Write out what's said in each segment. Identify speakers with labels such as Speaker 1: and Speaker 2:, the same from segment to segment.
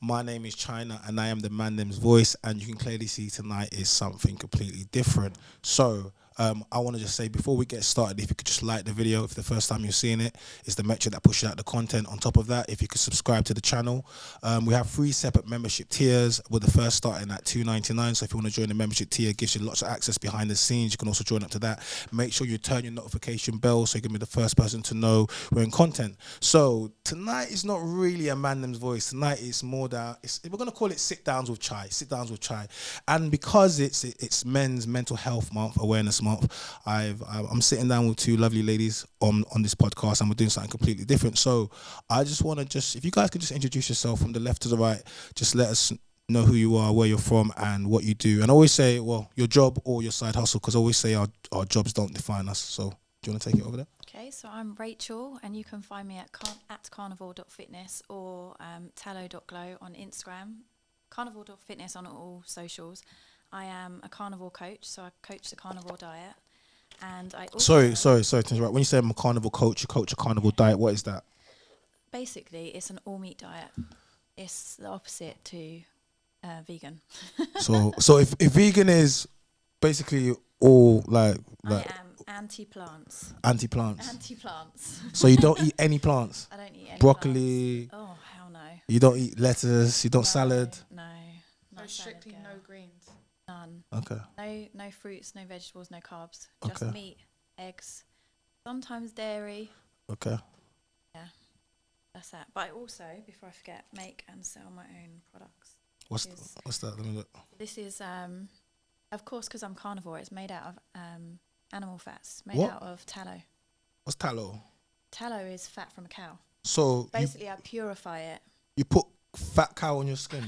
Speaker 1: My name is Chyna and I am the man them's voice, and you can clearly see tonight is something completely different. So I want to just say before we get started, if you could just like the video if the first time you're seeing it, it's the metric that pushes out the content. On top of that, if you could subscribe to the channel. We have 3 separate membership tiers, with the first starting at $2.99. So if you want to join the membership tier, it gives you lots of access behind the scenes. You can also join up to that. Make sure you turn your notification bell so you can be the first person to know we're in content. So tonight is not really a man them's voice. Tonight is more that we're going to call it sit downs with Chai. Sit downs with Chai. And because it's Men's Mental Health Month, Awareness Month, I'm sitting down with 2 lovely ladies on this podcast, and we're doing something completely different. So I just want to if you guys could just introduce yourself from the left to the right, just let us know who you are, where you're from, and what you do. And always say, well, your job or your side hustle, because I always say our jobs don't define us. So do you want to take it over there?
Speaker 2: Okay, so I'm Rachel, and you can find me at carnivore.fitness or tallow.glow on Instagram, carnivore.fitness on all socials. I am a carnivore coach, so I coach the carnivore diet. And I also... Sorry
Speaker 1: to interrupt. When you say I'm a carnivore coach, you coach a carnivore diet, what is that?
Speaker 2: Basically, it's an all-meat diet. It's the opposite to vegan.
Speaker 1: so if vegan is basically all like
Speaker 2: I am anti-plants.
Speaker 1: Anti-plants. So you don't eat any plants?
Speaker 2: I don't eat any
Speaker 1: broccoli.
Speaker 2: Plants. Oh, hell no.
Speaker 1: You don't eat lettuce, you don't salad?
Speaker 2: No.
Speaker 3: No, strictly no greens.
Speaker 2: None.
Speaker 1: Okay.
Speaker 2: No fruits, no vegetables, no carbs.
Speaker 1: Okay.
Speaker 2: Just meat, eggs, sometimes dairy.
Speaker 1: Okay.
Speaker 2: Yeah. That's that. But I also, before I forget, make and sell my own products.
Speaker 1: What's that? Let me look.
Speaker 2: This is of course, because I'm carnivore, it's made out of animal fats, made
Speaker 1: What?
Speaker 2: out of tallow.
Speaker 1: What's tallow?
Speaker 2: Tallow is fat from a cow.
Speaker 1: So
Speaker 2: basically, I purify it.
Speaker 1: You put fat cow on your skin?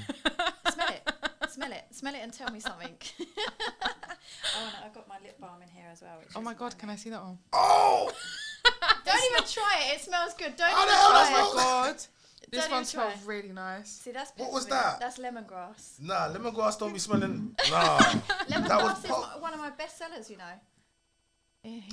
Speaker 2: Smell it and tell me something. I've got my lip balm in here as well.
Speaker 3: Oh my God, can I see that one?
Speaker 1: Oh!
Speaker 2: Don't even try it. It smells good. Don't
Speaker 1: How
Speaker 2: even
Speaker 1: the hell
Speaker 2: try
Speaker 1: does
Speaker 2: it.
Speaker 1: that
Speaker 3: Oh my God. This
Speaker 2: Don't
Speaker 3: one
Speaker 2: even try
Speaker 3: smells
Speaker 2: it.
Speaker 3: really nice.
Speaker 2: See, that's
Speaker 1: What was
Speaker 2: peppermint.
Speaker 1: that?
Speaker 2: That's lemongrass.
Speaker 1: Nah, lemongrass don't be smelling. Nah.
Speaker 2: Lemongrass is one of my best sellers, you know.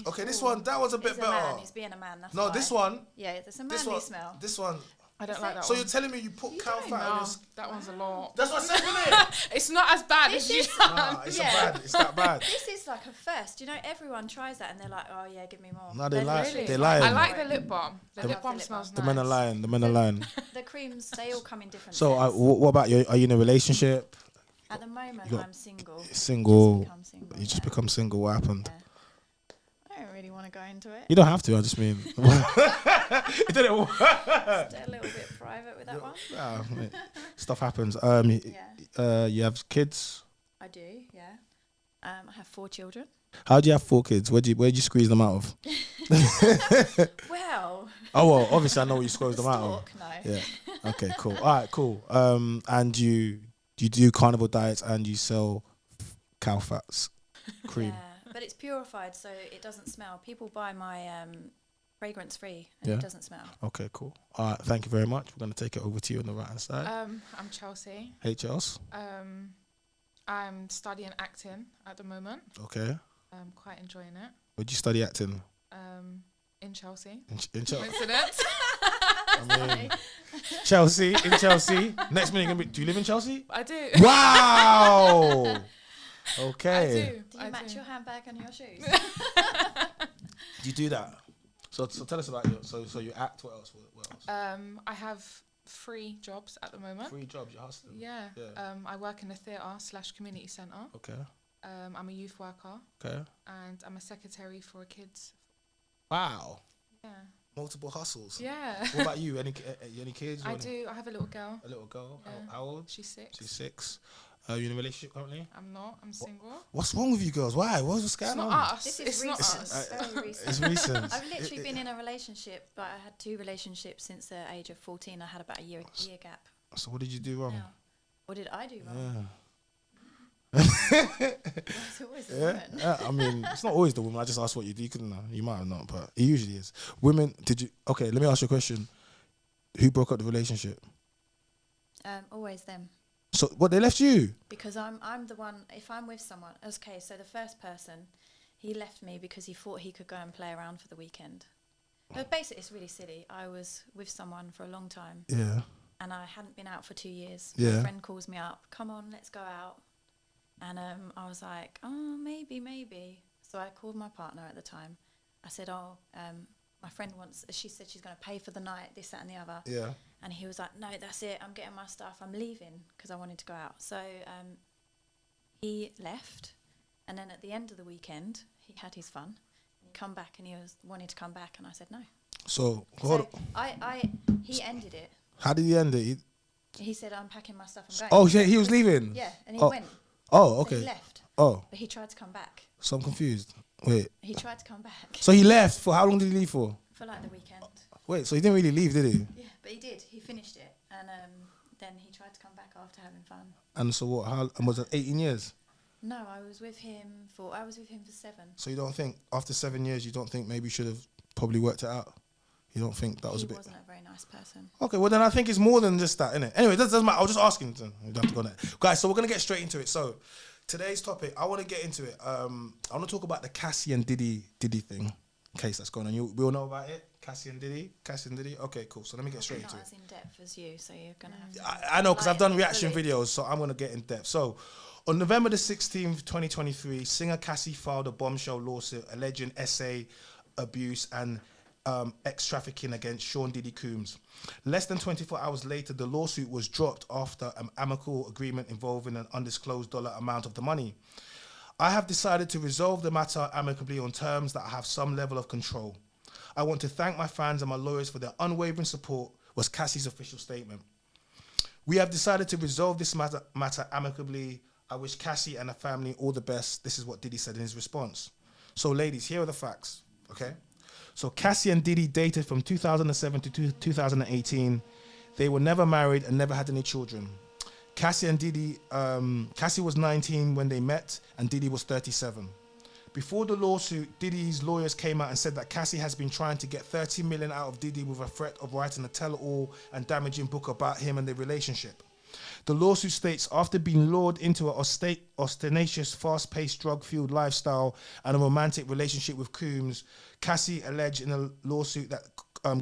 Speaker 1: Okay, this one, that was a bit
Speaker 2: He's
Speaker 1: better.
Speaker 2: a man. He's being a man. That's
Speaker 1: No,
Speaker 2: why.
Speaker 1: this one.
Speaker 2: Yeah, it's a manly smell.
Speaker 1: This one.
Speaker 3: I don't like that
Speaker 1: So
Speaker 3: one.
Speaker 1: you're telling me you put cow fat on
Speaker 3: No,
Speaker 1: your skin?
Speaker 3: that one's a lot.
Speaker 1: That's what I said, isn't it?
Speaker 3: It's not as bad as you.
Speaker 1: Nah, it's bad. It's that bad.
Speaker 2: This is like a first. You know, everyone tries that and they're like, oh yeah, give me more.
Speaker 1: No, they lie.
Speaker 2: Really?
Speaker 1: They lie.
Speaker 3: I like the lip balm. The lip balm
Speaker 2: lip
Speaker 3: smells
Speaker 1: The
Speaker 3: nice.
Speaker 1: men are lying. The men are lying.
Speaker 2: The creams, they all come in different
Speaker 1: So
Speaker 2: scents.
Speaker 1: what about you? Are you in a relationship?
Speaker 2: At the moment,
Speaker 1: you got-
Speaker 2: I'm single.
Speaker 1: Single.
Speaker 2: Just become single.
Speaker 1: You just become single. What happened?
Speaker 2: Yeah. I don't really want to go into it.
Speaker 1: You don't have to. I just mean. It didn't work.
Speaker 2: Stay a little bit private with that one.
Speaker 1: Nah, mate, stuff happens.
Speaker 2: Yeah,
Speaker 1: You have kids.
Speaker 2: I do. Yeah. I have 4 children.
Speaker 1: How do you have 4 kids? Where'd you squeeze them out of?
Speaker 2: Well.
Speaker 1: Oh well, obviously I know what you squeeze them out of.
Speaker 2: Stalk, no.
Speaker 1: Yeah. Okay. Cool. All right. Cool. And you do carnivore diets and you sell cow fats cream.
Speaker 2: Yeah, but it's purified, so it doesn't smell. People buy my fragrance free, and
Speaker 1: Yeah.
Speaker 2: it doesn't smell.
Speaker 1: Okay. Cool. All right. Thank you very much. We're gonna take it over to you on the right hand side.
Speaker 3: I'm Chelsea.
Speaker 1: Hey, Charles.
Speaker 3: I'm studying acting at the moment.
Speaker 1: Okay.
Speaker 3: I'm quite enjoying it.
Speaker 1: Would you study acting?
Speaker 3: In Chelsea.
Speaker 1: In Chelsea.
Speaker 3: Coincidence?
Speaker 1: I mean, Chelsea. In Chelsea. Next minute, you're gonna be. Do you live in Chelsea?
Speaker 3: I do.
Speaker 1: Wow. Okay.
Speaker 3: I do.
Speaker 2: Do you match your handbag and your shoes?
Speaker 1: Do you do that? So tell us about your. So you act. What else? What else?
Speaker 3: I have 3 jobs at the moment.
Speaker 1: 3 jobs. You're hustling.
Speaker 3: Yeah.
Speaker 1: Yeah.
Speaker 3: I work in a theatre/community centre.
Speaker 1: Okay.
Speaker 3: I'm a youth worker.
Speaker 1: Okay.
Speaker 3: And I'm a secretary for a kids.
Speaker 1: Wow.
Speaker 3: Yeah.
Speaker 1: Multiple hustles.
Speaker 3: Yeah.
Speaker 1: What about you? Any kids?
Speaker 3: I do. I have a little girl.
Speaker 1: A little girl.
Speaker 3: Yeah.
Speaker 1: How old?
Speaker 3: She's 6.
Speaker 1: She's 6. You in a relationship currently?
Speaker 3: I'm not. I'm single.
Speaker 1: What's wrong with you girls? Why? What's going
Speaker 3: It's
Speaker 1: on?
Speaker 3: not us.
Speaker 2: This is
Speaker 3: It's not
Speaker 2: recent.
Speaker 3: us.
Speaker 2: Very recent.
Speaker 1: It's recent.
Speaker 2: I've literally been in a relationship, but I had 2 relationships since the age of 14. I had about a year gap.
Speaker 1: So what did you do wrong?
Speaker 2: Now, what did I do wrong?
Speaker 1: Yeah.
Speaker 2: It's always the woman.
Speaker 1: Yeah, I mean, it's not always the woman. I just asked what you do. You couldn't know. You might have not, but it usually is. Women, did you? Okay, let me ask you a question. Who broke up the relationship?
Speaker 2: Always them.
Speaker 1: So what? They left you?
Speaker 2: Because I'm the one. If I'm with someone, okay. So the first person, he left me because he thought he could go and play around for the weekend. But basically, it's really silly. I was with someone for a long time.
Speaker 1: Yeah.
Speaker 2: and I hadn't been out for 2 years.
Speaker 1: Yeah.
Speaker 2: My friend calls me up, come on, let's go out. And I was like, oh, maybe. So I called my partner at the time. I said, my friend she said she's going to pay for the night, this, that and the other.
Speaker 1: Yeah.
Speaker 2: And he was like, no, that's it. I'm getting my stuff. I'm leaving because I wanted to go out. So he left. And then at the end of the weekend, he had his fun. He'd come back and wanted to come back. And I said, no.
Speaker 1: So
Speaker 2: he ended it.
Speaker 1: How did he end it?
Speaker 2: He said, I'm packing my stuff. I'm going.
Speaker 1: Oh, yeah, he was leaving?
Speaker 2: Yeah, and he
Speaker 1: Oh.
Speaker 2: went.
Speaker 1: Oh,
Speaker 2: So
Speaker 1: okay.
Speaker 2: he left.
Speaker 1: Oh,
Speaker 2: But he tried to come back.
Speaker 1: so I'm confused. Wait.
Speaker 2: He tried to come back
Speaker 1: So he left for how long did he leave for?
Speaker 2: for like the weekend.
Speaker 1: Wait, so he didn't really leave, did he?
Speaker 2: Yeah, but he did. He finished it. And then he tried to come back after having fun.
Speaker 1: And so what? And was it 18 years?
Speaker 2: No, I was with him for 7.
Speaker 1: So you don't think after 7 years, you don't think maybe you should have probably worked it out? You don't think that was a bit?
Speaker 2: He wasn't a very nice person.
Speaker 1: Okay, well then I think it's more than just that, innit? Anyway, that doesn't matter. I was just asking. You don't have to go on that. Guys, so we're going to get straight into it. So today's topic, I want to get into it. I want to talk about the Cassie and Diddy thing. Case that's going on. We all know about it? Cassie and Diddy? Okay, cool. So let me get straight into
Speaker 2: Not
Speaker 1: it.
Speaker 2: as in depth as you, so you're going to have to...
Speaker 1: I know, because I've done
Speaker 2: lighten it
Speaker 1: reaction
Speaker 2: fully.
Speaker 1: videos, so I'm going to get in depth. So, on November the 16th, 2023, singer Cassie filed a bombshell lawsuit alleging SA abuse and ex-trafficking against Sean Diddy Combs. Less than 24 hours later, the lawsuit was dropped after an amicable agreement involving an undisclosed dollar amount of the money. I have decided to resolve the matter amicably on terms that have some level of control. I want to thank my fans and my lawyers for their unwavering support, was Cassie's official statement. We have decided to resolve this matter amicably. I wish Cassie and her family all the best. This is what Diddy said in his response. So ladies, here are the facts, okay? So Cassie and Diddy dated from 2007 to 2018. They were never married and never had any children. Cassie was 19 when they met and Diddy was 37. Before the lawsuit, Diddy's lawyers came out and said that Cassie has been trying to get 30 million out of Diddy with a threat of writing a tell-all and damaging book about him and their relationship. The lawsuit states, after being lured into an ostentatious, fast-paced, drug-fueled lifestyle and a romantic relationship with Combs, Cassie alleged in a lawsuit that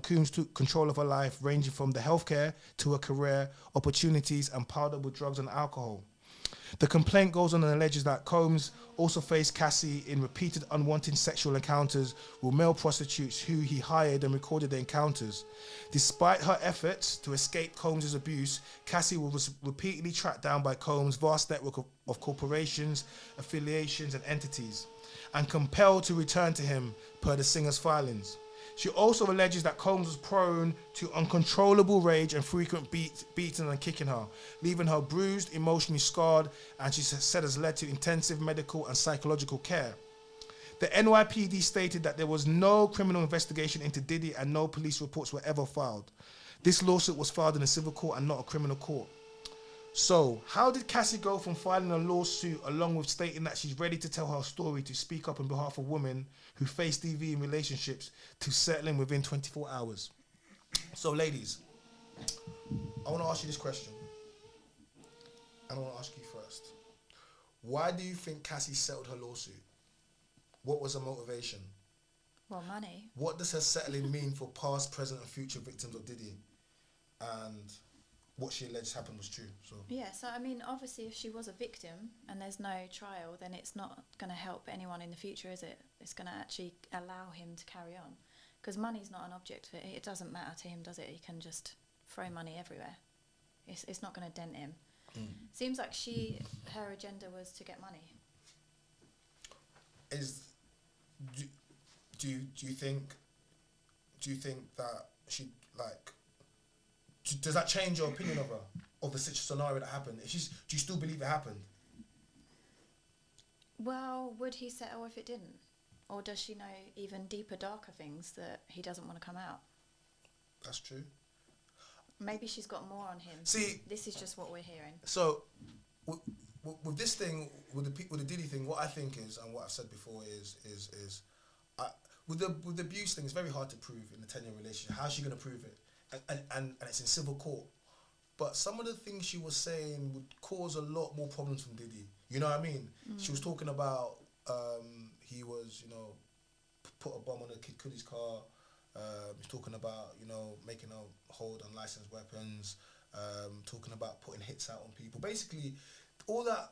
Speaker 1: Combs took control of her life, ranging from the healthcare to her career, opportunities, and powdered with drugs and alcohol. The complaint goes on and alleges that Combs also faced Cassie in repeated unwanted sexual encounters with male prostitutes who he hired and recorded the encounters. Despite her efforts to escape Combs' abuse, Cassie was repeatedly tracked down by Combs' vast network of corporations, affiliations, and entities, and compelled to return to him per the singer's filings. She also alleges that Combs was prone to uncontrollable rage and frequent beating and kicking her, leaving her bruised, emotionally scarred, and she said has led to intensive medical and psychological care. The NYPD stated that there was no criminal investigation into Diddy and no police reports were ever filed. This lawsuit was filed in a civil court and not a criminal court. So, how did Cassie go from filing a lawsuit along with stating that she's ready to tell her story to speak up on behalf of women who face DV in relationships to settling within 24 hours? So, ladies, I want to ask you this question. I want to ask you first. Why do you think Cassie settled her lawsuit? What was her motivation?
Speaker 2: Well, money.
Speaker 1: What does her settling mean for past, present, and future victims of Diddy? And what she alleged happened was true. So
Speaker 2: Yeah, so I mean, obviously, if she was a victim and there's no trial, then it's not going to help anyone in the future, is it? It's going to actually allow him to carry on. Because money's not an object for it. It doesn't matter to him, does it? He can just throw money everywhere. It's not going to dent him. Seems like her agenda was to get money.
Speaker 1: Do you think that she does that change your opinion of her, of the scenario that happened? Do you still believe it happened?
Speaker 2: Well, would he settle if it didn't? Or does she know even deeper, darker things that he doesn't want to come out?
Speaker 1: That's true.
Speaker 2: Maybe she's got more on him.
Speaker 1: See,
Speaker 2: this is just what we're hearing.
Speaker 1: So, with this thing, with the Diddy thing, what I think is, and what I've said before is with the abuse thing, it's very hard to prove in a 10-year relationship. How's she going to prove it? And it's in civil court. But some of the things she was saying would cause a lot more problems from Diddy. You know what I mean? She was talking about he was, put a bomb on a kid Coodie's car. He's talking about, making her hold unlicensed weapons. talking about putting hits out on people. Basically, all that.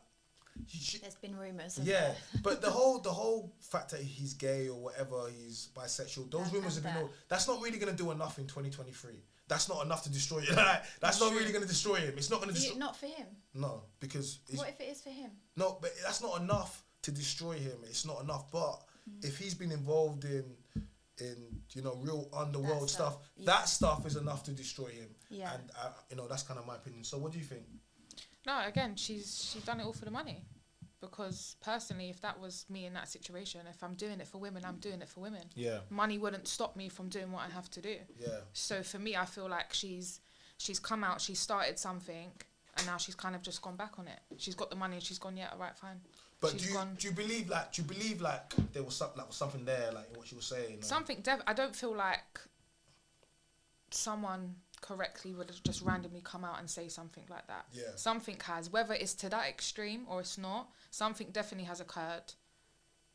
Speaker 2: There's been rumours.
Speaker 1: Yeah, but the whole fact that he's gay or whatever, he's bisexual, those rumours have been all. That's not really gonna do enough in 2023. That's not enough to destroy you. That's not really gonna destroy him. It's not gonna destroy.
Speaker 2: Not for him.
Speaker 1: No, because.
Speaker 2: What if it is for him?
Speaker 1: No, but that's not enough to destroy him. It's not enough. But if he's been involved in real underworld stuff, that stuff is enough to destroy him. Yeah. And that's kind of my opinion. So what do you think?
Speaker 3: No, again, she's done it all for the money. Because personally, if that was me in that situation, if I'm doing it for women, I'm doing it for women.
Speaker 1: Yeah.
Speaker 3: Money wouldn't stop me from doing what I have to do.
Speaker 1: Yeah.
Speaker 3: So for me, I feel like she's come out, she started something, and now she's kind of just gone back on it. She's got the money and she's gone, yeah, all right, fine.
Speaker 1: But do you believe like there was something there, like what she was saying?
Speaker 3: I don't feel like someone correctly would have just randomly come out and say something like that.
Speaker 1: Yeah.
Speaker 3: Something has, whether it's to that extreme or it's not, something definitely has occurred.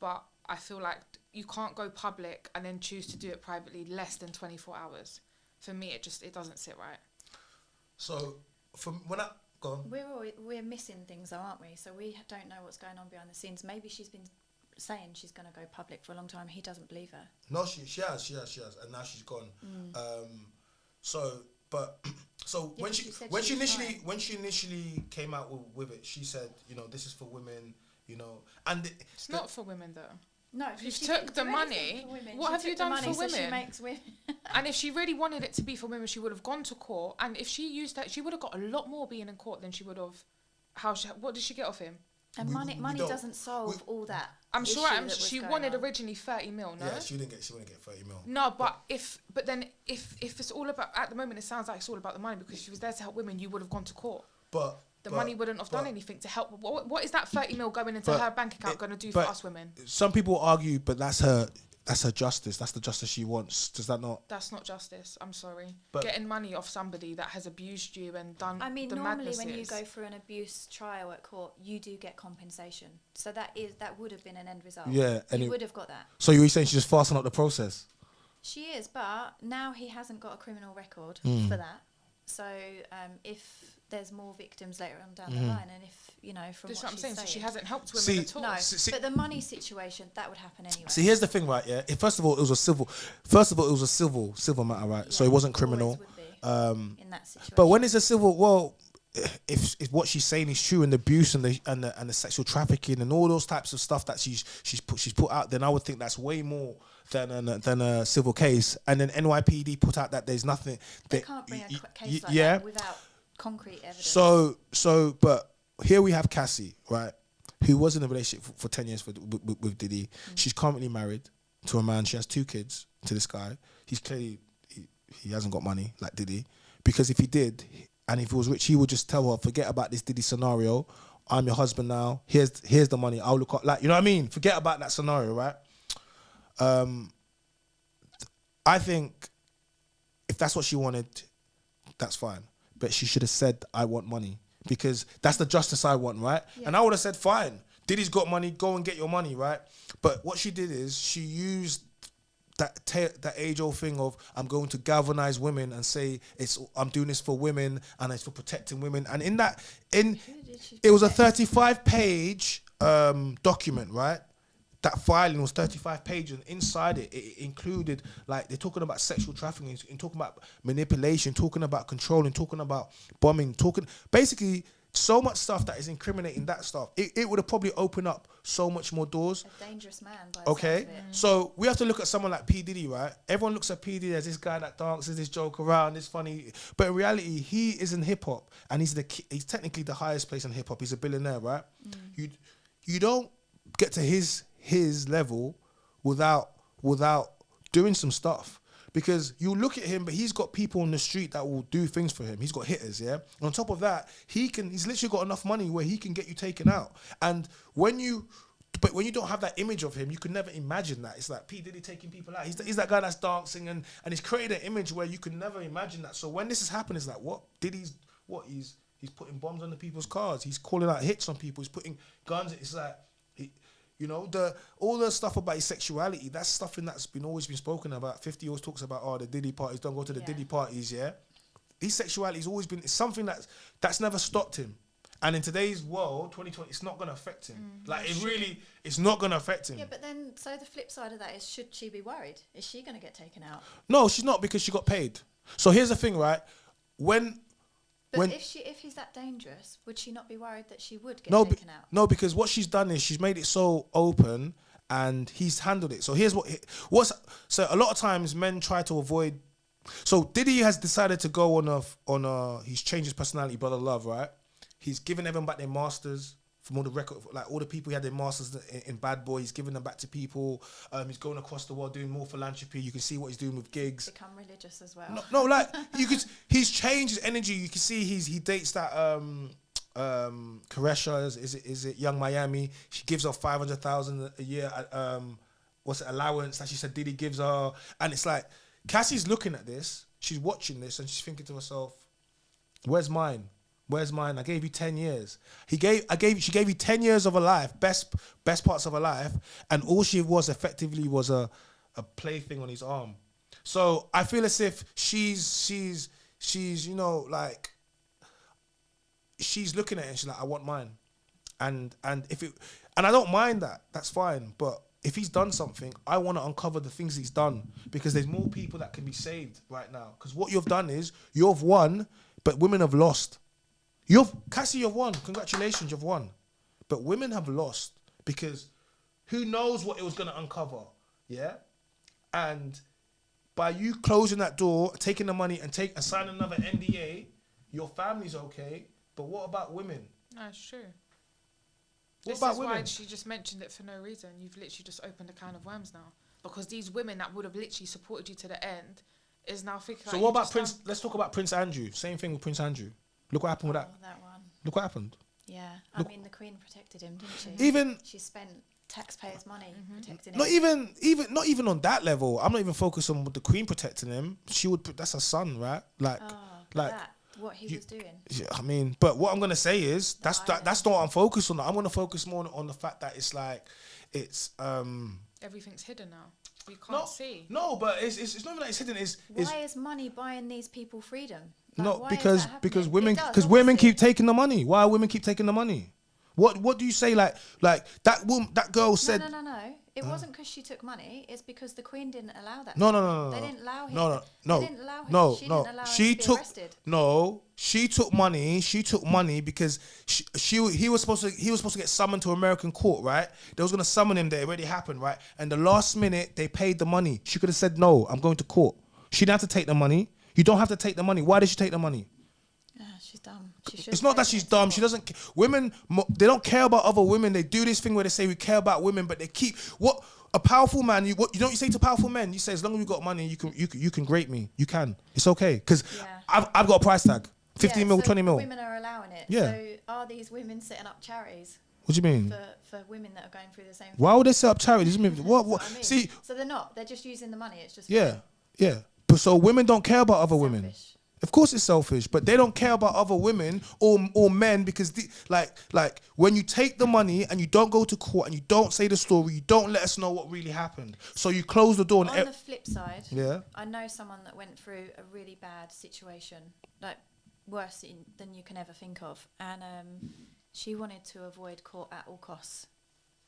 Speaker 3: But I feel like you can't go public and then choose to do it privately less than 24 hours. For me, it doesn't sit right.
Speaker 1: So, when I go on.
Speaker 2: We're missing things though, aren't we? So we don't know what's going on behind the scenes. Maybe she's been saying she's going to go public for a long time. He doesn't believe her.
Speaker 1: No, she has, and now she's gone. When she initially came out with it, she said, this is for women, and
Speaker 3: it's not for women though.
Speaker 2: No,
Speaker 3: you took the money. What have you done for women?
Speaker 2: So she makes women.
Speaker 3: And if she really wanted it to be for women, she would have gone to court. And if she used that, she would have got a lot more being in court than she would have. What did she get off him?
Speaker 2: And money doesn't solve all that.
Speaker 3: I'm sure she wanted originally 30 mil, no?
Speaker 1: Yeah, she wouldn't get 30 mil.
Speaker 3: No, but if it's all about, at the moment it sounds like it's all about the money, because she was there to help women, you would have gone to court.
Speaker 1: But
Speaker 3: the money wouldn't have done anything to help. What is that 30 mil going into her bank account going to do for us women?
Speaker 1: Some people argue, but that's her justice. That's the justice she wants. Does that not?
Speaker 3: That's not justice. I'm sorry. But getting money off somebody that has abused you and done.
Speaker 2: I mean,
Speaker 3: the
Speaker 2: normally
Speaker 3: madnesses.
Speaker 2: when you go through an abuse trial at court, you do get compensation. So that would have been an end result.
Speaker 1: Yeah, and
Speaker 2: you would have got that.
Speaker 1: So you were saying she's just fastening up the process?
Speaker 2: She is, but now he hasn't got a criminal record for that. So if there's more victims later on down the line, and if from
Speaker 3: that's
Speaker 2: what
Speaker 3: I'm saying, so she
Speaker 2: saying,
Speaker 3: hasn't helped women at all.
Speaker 2: No, but the money situation that would happen anyway.
Speaker 1: See, here's the thing, right? Yeah, first of all, it was a civil matter, right? Yeah, so it wasn't criminal.
Speaker 2: Would be, in that situation.
Speaker 1: But when it's a civil, if what she's saying is true, and the abuse and the sexual trafficking and all those types of stuff that she's put out, then I would think that's way more than a civil case. And then NYPD put out that there's nothing.
Speaker 2: They can't bring a case like that without concrete evidence.
Speaker 1: So, but here we have Cassie, right, who was in a relationship for 10 years with Diddy. She's currently married to a man. She has 2 kids to this guy. He's clearly he hasn't got money like Diddy, because if he did, and if he was rich, he would just tell her, forget about this Diddy scenario. I'm your husband now. Here's the money. I'll look up, like, you know what I mean? Forget about that scenario, right? I think if that's what she wanted, that's fine. But she should have said, I want money, because that's the justice I want, right? Yeah. And I would have said, fine, Diddy's got money, go and get your money, right? But what she did is she used that age-old thing of, I'm going to galvanize women and say I'm doing this for women and it's for protecting women. And it was a 35-page document, right? That filing was 35 pages, and inside it included, like, they're talking about sexual trafficking, and talking about manipulation, talking about controlling, talking about bombing, basically so much stuff that is incriminating that stuff. It would have probably opened up so much more doors.
Speaker 2: A dangerous man.
Speaker 1: Okay, so we have to look at someone like P. Diddy, right? Everyone looks at P. Diddy as this guy that dances, this joke around, this funny, but in reality, he is in hip hop, and he's technically the highest place in hip hop. He's a billionaire, right? You don't get to his level without doing some stuff, because you look at him, but he's got people on the street that will do things for him. He's got hitters, yeah. And on top of that, he's literally got enough money where he can get you taken out. And when you don't have that image of him, you can never imagine that. It's like P. Diddy taking people out. He's that guy that's dancing, and he's created an image where you can never imagine that. So when this has happened, it's like, what? Diddy's he's putting bombs on the people's cars. He's calling out hits on people. He's putting guns. It's like, all the stuff about his sexuality, that's stuff that's always been spoken about. 50 always talks about, the Diddy parties, don't go to the Diddy parties, yeah? his sexuality has always been, it's something that's never stopped him. And in today's world, 2020, it's not going to affect him. It's not going to affect him.
Speaker 2: Yeah, but then, so the flip side of that is, should she be worried? Is she going to get taken out?
Speaker 1: No, she's not, because she got paid. So here's the thing, right?
Speaker 2: But if he's that dangerous, would she not be worried that she would get taken out?
Speaker 1: No, because what she's done is she's made it so open and he's handled it. So here's so a lot of times men try to avoid. So Diddy has decided to go on he's changed his personality, Brother Love, right? He's given everyone back their masters from all the record, like all the people he had their masters in Bad Boy. He's giving them back to people. He's going across the world doing more philanthropy. You can see what he's doing with gigs.
Speaker 2: Become religious as well.
Speaker 1: No, like he's changed his energy. You can see he dates that Caresha, is it Young Miami? She gives her 500,000 a year allowance that she said Diddy gives her, and it's like Cassie's looking at this, she's watching this, and she's thinking to herself, "Where's mine? Where's mine? I gave you 10 years. She gave you 10 years of her life, best parts of her life, and all she was effectively was a plaything on his arm." So I feel as if she's you know, like, she's looking at it and she's like, "I want mine," and I don't mind that. That's fine, but if he's done something, I want to uncover the things he's done, because there's more people that can be saved right now. Because what you've done is you've won, but women have lost. Cassie, you've won. Congratulations, you've won. But women have lost, because who knows what it was going to uncover, yeah? And by you closing that door, taking the money and signing another NDA, your family's okay. But what about women?
Speaker 3: No, it's true.
Speaker 1: What about
Speaker 3: women?
Speaker 1: women?
Speaker 3: This is why she just mentioned it for no reason. You've literally just opened a can of worms now. Because these women that would have literally supported you to the end is now thinking.
Speaker 1: So what about Prince? Let's talk about Prince Andrew. Same thing with Prince Andrew. Look what happened with that.
Speaker 2: That one.
Speaker 1: Look what happened.
Speaker 2: Yeah, I mean, the Queen protected him, didn't she? She spent taxpayers' money protecting him.
Speaker 1: Not even on that level. I'm not even focused on the Queen protecting him. That's her son, right?
Speaker 2: What he was doing.
Speaker 1: Yeah, I mean, but what I'm gonna say is that's not what I'm focused on. I'm gonna focus more on the fact that it's like
Speaker 3: everything's hidden now. We can't see.
Speaker 1: No, but it's not even that it's hidden.
Speaker 2: Why is money buying these people freedom?
Speaker 1: No, because women keep taking the money. Why women keep taking the money? What do you say? Like that girl said.
Speaker 2: No. It wasn't because she took money. It's because the Queen didn't allow that.
Speaker 1: No.
Speaker 2: They didn't allow him.
Speaker 1: No.
Speaker 2: They didn't allow him.
Speaker 1: No.
Speaker 2: She didn't allow him to be arrested.
Speaker 1: No, she took money. She took money because he was supposed to get summoned to American court, right? They was gonna summon him. That already happened, right? And the last minute they paid the money. She could have said no. I'm going to court. She didn't have to take the money. You don't have to take the money. Why did she take the money?
Speaker 2: She's dumb.
Speaker 1: It's not that she's dumb. She doesn't. Women, they don't care about other women. They do this thing where they say we care about women, but they keep what a powerful man. You know what you say to powerful men? You say, as long as you got money, you can grate me. You can. It's okay because I've got a price tag. 15 mil, 20 mil.
Speaker 2: Women are allowing it.
Speaker 1: Yeah.
Speaker 2: So are these women setting up charities?
Speaker 1: What do you mean?
Speaker 2: For women that are going through the same thing.
Speaker 1: Why would they set up charities? What?
Speaker 2: I mean.
Speaker 1: See.
Speaker 2: So they're not. They're just using the money. It's just.
Speaker 1: Yeah. But so women don't care about other women. Of course it's selfish, but they don't care about other women or men because like when you take the money and you don't go to court and you don't say the story, you don't let us know what really happened. So you close the door.
Speaker 2: On the flip side,
Speaker 1: yeah,
Speaker 2: I know someone that went through a really bad situation, like worse than you can ever think of, and she wanted to avoid court at all costs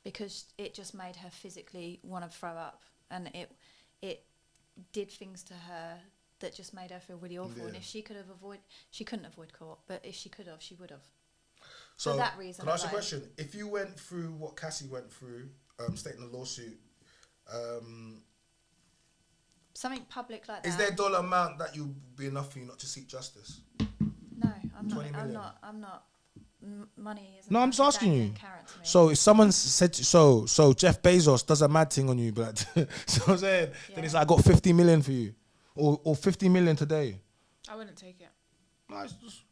Speaker 2: because it just made her physically want to throw up, and it did things to her that just made her feel really awful. And if she could have she couldn't avoid court, but if she could have, she would have.
Speaker 1: So
Speaker 2: for that reason.
Speaker 1: Can I ask you a question? If you went through what Cassie went through, stating the lawsuit,
Speaker 2: something public like that.
Speaker 1: Is there a dollar amount that would be enough for you not to seek justice?
Speaker 2: No, I'm not. Money isn't.
Speaker 1: No, I'm just asking you. So if someone said so Jeff Bezos does a mad thing on you, but so I'm saying then it's like I got 50 million for you. Or 50 million today.
Speaker 3: I wouldn't take it.
Speaker 1: No,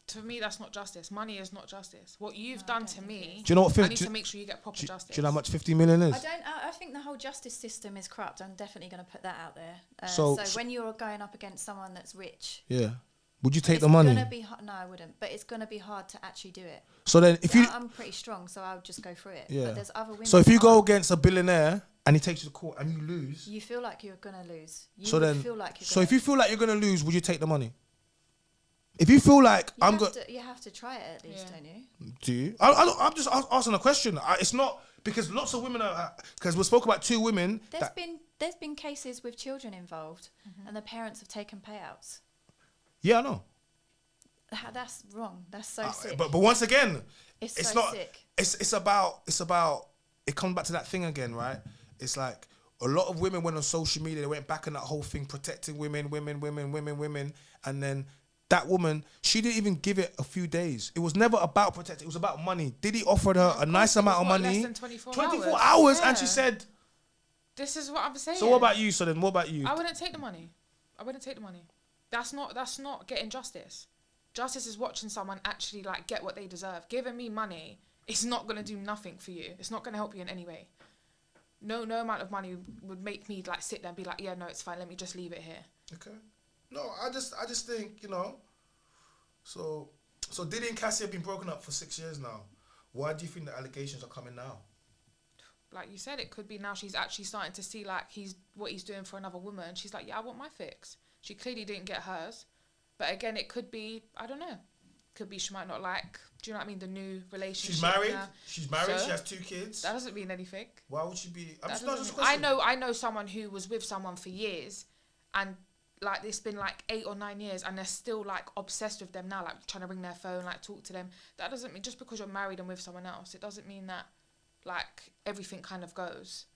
Speaker 3: to me, that's not justice. Money is not justice. What you've done to me,
Speaker 1: do you know what?
Speaker 3: I need to make sure you get proper justice.
Speaker 1: Do you know how much 50 million is?
Speaker 2: I think the whole justice system is corrupt. I'm definitely going to put that out there. So when you're going up against someone that's rich,
Speaker 1: would you take the money?
Speaker 2: No, I wouldn't. But it's going to be hard to actually do it.
Speaker 1: So then, if
Speaker 2: I'm pretty strong, so I would just go through it.
Speaker 1: Yeah.
Speaker 2: But there's other women.
Speaker 1: So if you go against a billionaire and he takes you to court and you lose,
Speaker 2: you feel like you're going to lose.
Speaker 1: If you feel like you're going to lose, would you take the money? If you feel like
Speaker 2: you have to try it at least, don't you?
Speaker 1: Do you? I'm just asking a question. It's not because lots of women are, because we spoke about 2 women.
Speaker 2: There's been cases with children involved, and the parents have taken payouts.
Speaker 1: Yeah, I know.
Speaker 2: That's wrong. That's so sick.
Speaker 1: But once again,
Speaker 2: it's
Speaker 1: not.
Speaker 2: Sick.
Speaker 1: It's about. It comes back to that thing again, right? It's like a lot of women went on social media. They went back on that whole thing, protecting women, and then that woman, she didn't even give it a few days. It was never about protecting. It was about money. Did he offer her a nice amount of money?
Speaker 3: Less than
Speaker 1: 24 hours,
Speaker 3: yeah.
Speaker 1: and she said.
Speaker 3: This is what I'm saying.
Speaker 1: So what about you? So then, what about you?
Speaker 3: I wouldn't take the money. That's not getting justice. Justice is watching someone actually like get what they deserve. Giving me money, it's not gonna do nothing for you. It's not gonna help you in any way. No amount of money would make me like sit there and be like, yeah, no, it's fine. Let me just leave it here.
Speaker 1: Okay. No, I just think, you know. So Diddy and Cassie have been broken up for 6 years now. Why do you think the allegations are coming now?
Speaker 3: Like you said, it could be now she's actually starting to see like what he's doing for another woman. She's like, yeah, I want my fix. She clearly didn't get hers. But again, it could be, I don't know. Could be she might not like, do you know what I mean, the new relationship.
Speaker 1: She's married.
Speaker 3: Now.
Speaker 1: She's married.
Speaker 3: So,
Speaker 1: she has 2 kids.
Speaker 3: That doesn't mean anything.
Speaker 1: Why would she be?
Speaker 3: I know someone who was with someone for years, and like it's been like 8 or 9 years, and they're still like obsessed with them now, like trying to ring their phone, like talk to them. That doesn't mean just because you're married and with someone else, it doesn't mean that like everything kind of goes.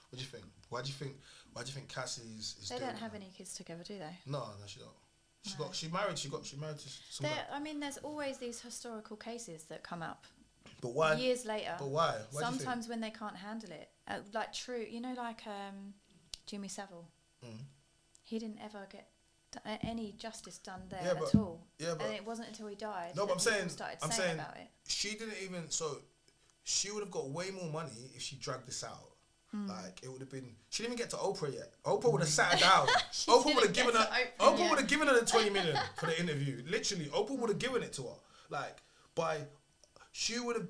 Speaker 1: What do you think? Why do you think Cassie is
Speaker 2: They don't have any kids together, do they?
Speaker 1: No, she don't. She married to some guy.
Speaker 2: I mean, there's always these historical cases that come up.
Speaker 1: But why?
Speaker 2: Years later.
Speaker 1: But why?
Speaker 2: Sometimes when they can't handle it, like Jimmy Savile. Mm. He didn't ever get any justice done there at all. Yeah, but and it wasn't until he died.
Speaker 1: No, but I'm saying
Speaker 2: about it.
Speaker 1: She didn't even. So she would have got way more money if she dragged this out. Like it would have been. She didn't even get to Oprah yet. Oprah would have sat her down. Oprah would have given her. Oprah would have given her the 20 million for the interview. Literally, Oprah would have given it to her. Like she would have.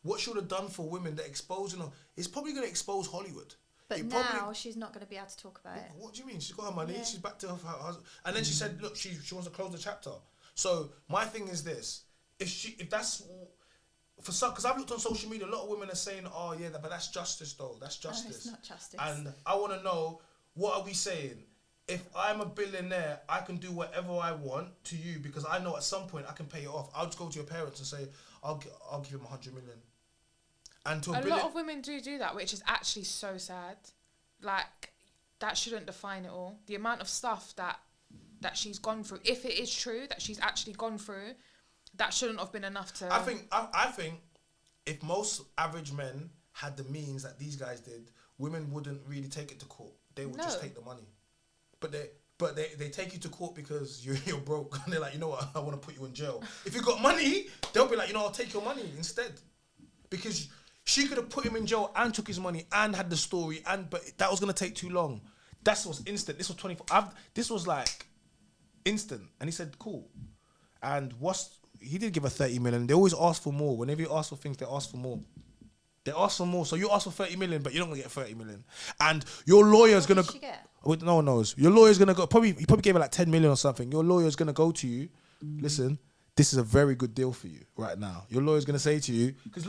Speaker 1: What she would have done for women that exposing her is probably going to expose Hollywood.
Speaker 2: But now she's not going to be able to talk about it.
Speaker 1: What do you mean? She's got her money. Yeah. She's back to her husband. And then she said, look, she wants to close the chapter. So my thing is this: if that's for some, because I've looked on social media, a lot of women are saying, "Oh yeah, but that's justice, though. That's justice."
Speaker 2: No, it's not justice.
Speaker 1: And I want to know, what are we saying? If I'm a billionaire, I can do whatever I want to you because I know at some point I can pay it off. I'll just go to your parents and say, "I'll give him 100 million." And to
Speaker 3: a lot of women do that, which is actually so sad. Like that shouldn't define it all. The amount of stuff that she's gone through, if it is true that she's actually gone through, that shouldn't have been enough to.
Speaker 1: I think if most average men had the means that these guys did, women wouldn't really take it to court. They would just take the money. But they take you to court because you're broke. And they're like, you know what, I want to put you in jail. If you got money, they'll be like, you know, I'll take your money instead. Because she could have put him in jail and took his money and had the story, but that was going to take too long. That was instant. This was 24. This was like instant. And he said, cool. And he did give her 30 million. They always ask for more. Whenever you ask for things, they ask for more. They ask for more. So you ask for 30 million, but you're not going to get 30 million. And your lawyer's going to... No one knows. Your lawyer's going to go... He probably gave her like 10 million or something. Your lawyer's going to go to you. Listen, this is a very good deal for you right now. Your lawyer's going to say to you... Because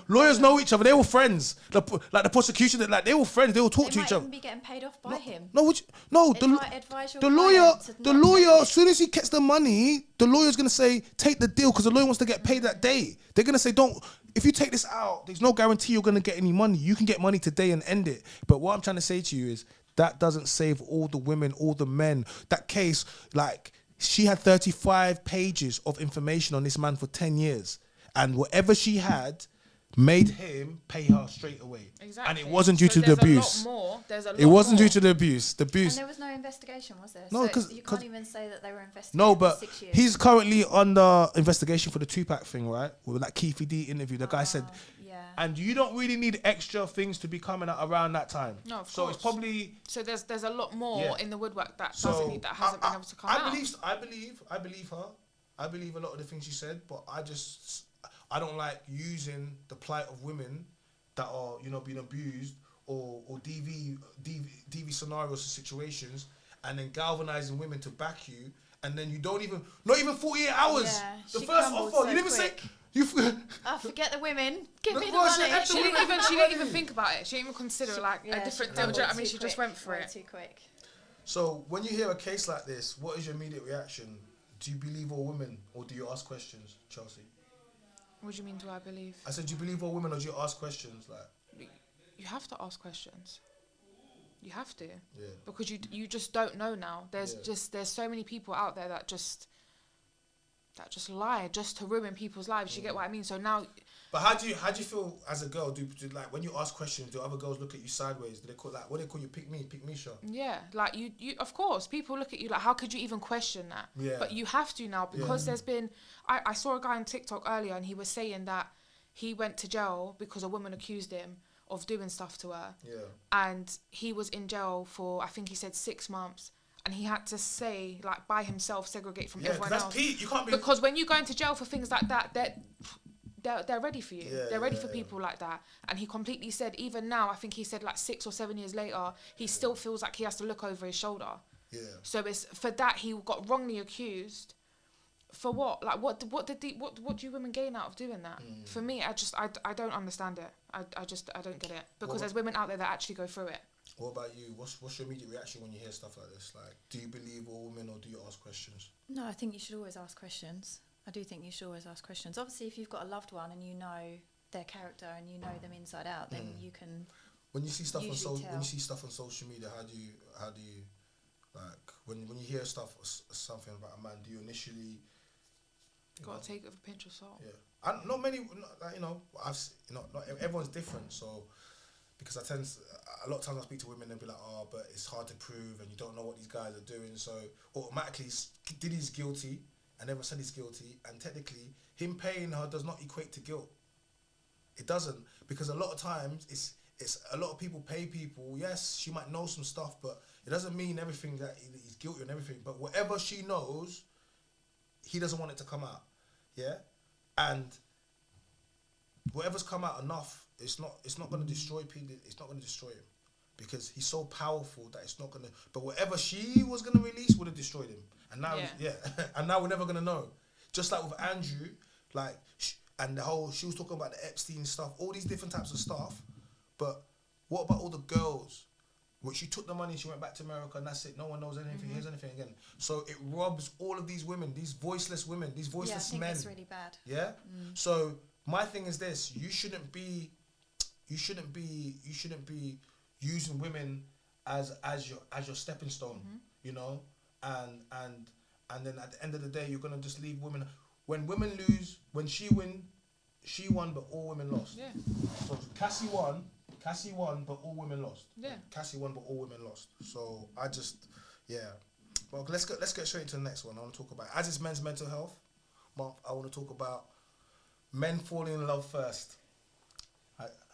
Speaker 1: lawyers know each other. They're all friends. Like the prosecution, they're all friends. They all talk to each other.
Speaker 2: They might even be getting paid off by him.
Speaker 1: The lawyer, as soon as he gets the money, the lawyer's going to say, take the deal, because the lawyer wants to get paid that day. They're going to say, if you take this out, there's no guarantee you're going to get any money. You can get money today and end it. But what I'm trying to say to you is that doesn't save all the women, all the men. That case, like, she had 35 pages of information on this man for 10 years. And whatever she had made him pay her straight away. Exactly. And it wasn't due to the abuse. It wasn't due to the abuse. And
Speaker 2: there was no investigation, was there?
Speaker 1: No, because
Speaker 2: you can't even say that they were investigating.
Speaker 1: No, but
Speaker 2: for 6 years.
Speaker 1: He's currently under investigation for the Tupac thing, right? With that Keefe D interview, the guy said, and you don't really need extra things to be coming out around that time.
Speaker 3: No, of
Speaker 1: so
Speaker 3: course.
Speaker 1: It's probably
Speaker 3: there's a lot more in the woodwork that hasn't been able to come out.
Speaker 1: I believe her. I believe a lot of the things she said, but I don't like using the plight of women that are, being abused or DV scenarios or situations, and then galvanizing women to back you and then you don't even, not even 48 hours.
Speaker 2: Yeah,
Speaker 1: The
Speaker 2: she
Speaker 1: first
Speaker 2: crumbled
Speaker 1: offer,
Speaker 2: so
Speaker 1: you didn't even say,
Speaker 2: quick.
Speaker 1: you.
Speaker 2: I forget the women. Give me the
Speaker 1: Well, she
Speaker 2: money.
Speaker 1: had to-
Speaker 3: She didn't even think about it. She didn't even consider like a different deal. Do you know what I mean? She just went for it.
Speaker 2: Too quick.
Speaker 1: So when you hear a case like this, what is your immediate reaction? Do you believe all women, or do you ask questions, Chelsea?
Speaker 3: What do you mean? Do I believe?
Speaker 1: I said, do you believe all women, or do you ask questions? Like,
Speaker 3: You have to ask questions. You have to.
Speaker 1: yeah.
Speaker 3: Because you just don't know now. There's so many people out there that just lie just to ruin people's lives. You get what I mean? So now.
Speaker 1: But how do you feel as a girl? Do like when you ask questions, do other girls look at you sideways? Do they call like what do they call you? Pick me, shot.
Speaker 3: Yeah, like you of course people look at you like, how could you even question that?
Speaker 1: Yeah.
Speaker 3: But you have to now, because there's been. I saw a guy on TikTok earlier, and he was saying that he went to jail because a woman accused him of doing stuff to her.
Speaker 1: Yeah.
Speaker 3: And he was in jail for, I think he said 6 months. And he had to say, like, by himself, segregate from everyone
Speaker 1: that's
Speaker 3: else.
Speaker 1: Pete. You can't be.
Speaker 3: Because when you go into jail for things like that, they're ready for you.
Speaker 1: Yeah,
Speaker 3: they're ready for people like that. And he completely said, even now, I think he said like 6 or 7 years later, he still feels like he has to look over his shoulder.
Speaker 1: Yeah.
Speaker 3: So it's for that he got wrongly accused. For what? Like what do you women gain out of doing that? For me, I don't understand it. I don't get it, because there's women out there that actually go through it.
Speaker 1: What about you? What's your immediate reaction when you hear stuff like this? Like, do you believe all women, or do you ask questions?
Speaker 2: No, I think you should always ask questions. I do think you should always ask questions. Obviously, if you've got a loved one and you know their character and you know them inside out, then you can.
Speaker 1: When you see stuff
Speaker 2: on
Speaker 1: social media, how do you like when you hear something about a man? Do you initially
Speaker 3: Got to take it with a pinch of salt.
Speaker 1: Yeah, and not many. Like, not everyone's different. So, because a lot of times I speak to women and be like, oh, but it's hard to prove, and you don't know what these guys are doing. So automatically, Diddy's guilty, and everyone said he's guilty, and technically, him paying her does not equate to guilt. It doesn't, because a lot of times it's a lot of people pay people. Yes, she might know some stuff, but it doesn't mean everything that he's guilty and everything. But whatever she knows, he doesn't want it to come out, yeah, and whatever's come out enough, it's not going to destroy P. It's not going to destroy him, because he's so powerful that it's not going to. But whatever she was going to release would have destroyed him, and now and now we're never going to know. Just like with Andrew, like and she was talking about the Epstein stuff, all these different types of stuff. But what about all the girls? Which she took the money, she went back to America, and that's it. No one knows anything, hears anything again. So it robs all of these women, these voiceless women, these voiceless men.
Speaker 2: Yeah, I think it's really bad.
Speaker 1: Yeah? So my thing is this, you shouldn't be using women as your stepping stone, you know? And then at the end of the day, you're gonna just leave women. When women lose, when she won, but all women lost.
Speaker 3: Yeah.
Speaker 1: So Cassie won, but all women lost.
Speaker 3: Yeah.
Speaker 1: Cassie won, but all women lost. So I just, yeah. Well, let's get straight into the next one. I want to talk about, as it's Men's Mental Health Month, I want to talk about men falling in love first.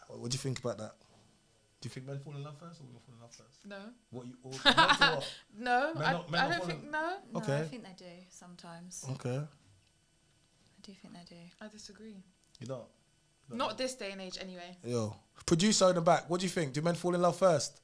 Speaker 1: What do you think about that? Do you think men fall in love first, or women fall in love first?
Speaker 3: No.
Speaker 1: What you? What?
Speaker 3: No,
Speaker 1: Men
Speaker 3: I don't think no.
Speaker 1: Okay.
Speaker 2: No, I think they do sometimes.
Speaker 1: Okay.
Speaker 2: I do think they do.
Speaker 3: I disagree.
Speaker 1: You don't.
Speaker 3: Not this day and age, anyway.
Speaker 1: Yo, producer in the back. What do you think? Do men fall in love first?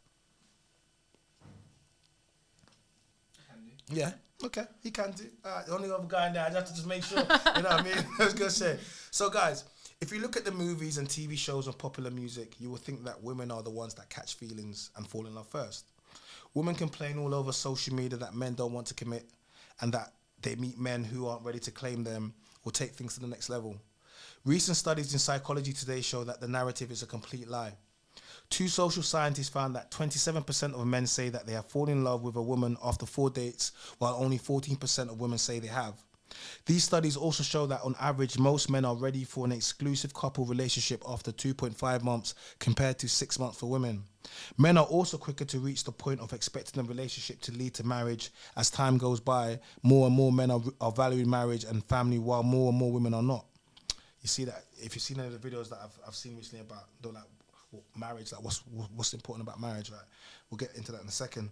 Speaker 1: Yeah. Okay. He can do. The only other guy in there. I just have to just make sure. You know what I mean? I was gonna say. So, guys, if you look at the movies and TV shows and popular music, you will think that women are the ones that catch feelings and fall in love first. Women complain all over social media that men don't want to commit, and that they meet men who aren't ready to claim them or take things to the next level. Recent studies in Psychology Today show that the narrative is a complete lie. 2 social scientists found that 27% of men say that they have fallen in love with a woman after 4 dates, while only 14% of women say they have. These studies also show that on average, most men are ready for an exclusive couple relationship after 2.5 months compared to 6 months for women. Men are also quicker to reach the point of expecting a relationship to lead to marriage. As time goes by, more and more men are valuing marriage and family, while more and more women are not. You see that if you've seen any of the videos that I've seen recently about marriage, like what's important about marriage, right? We'll get into that in a second.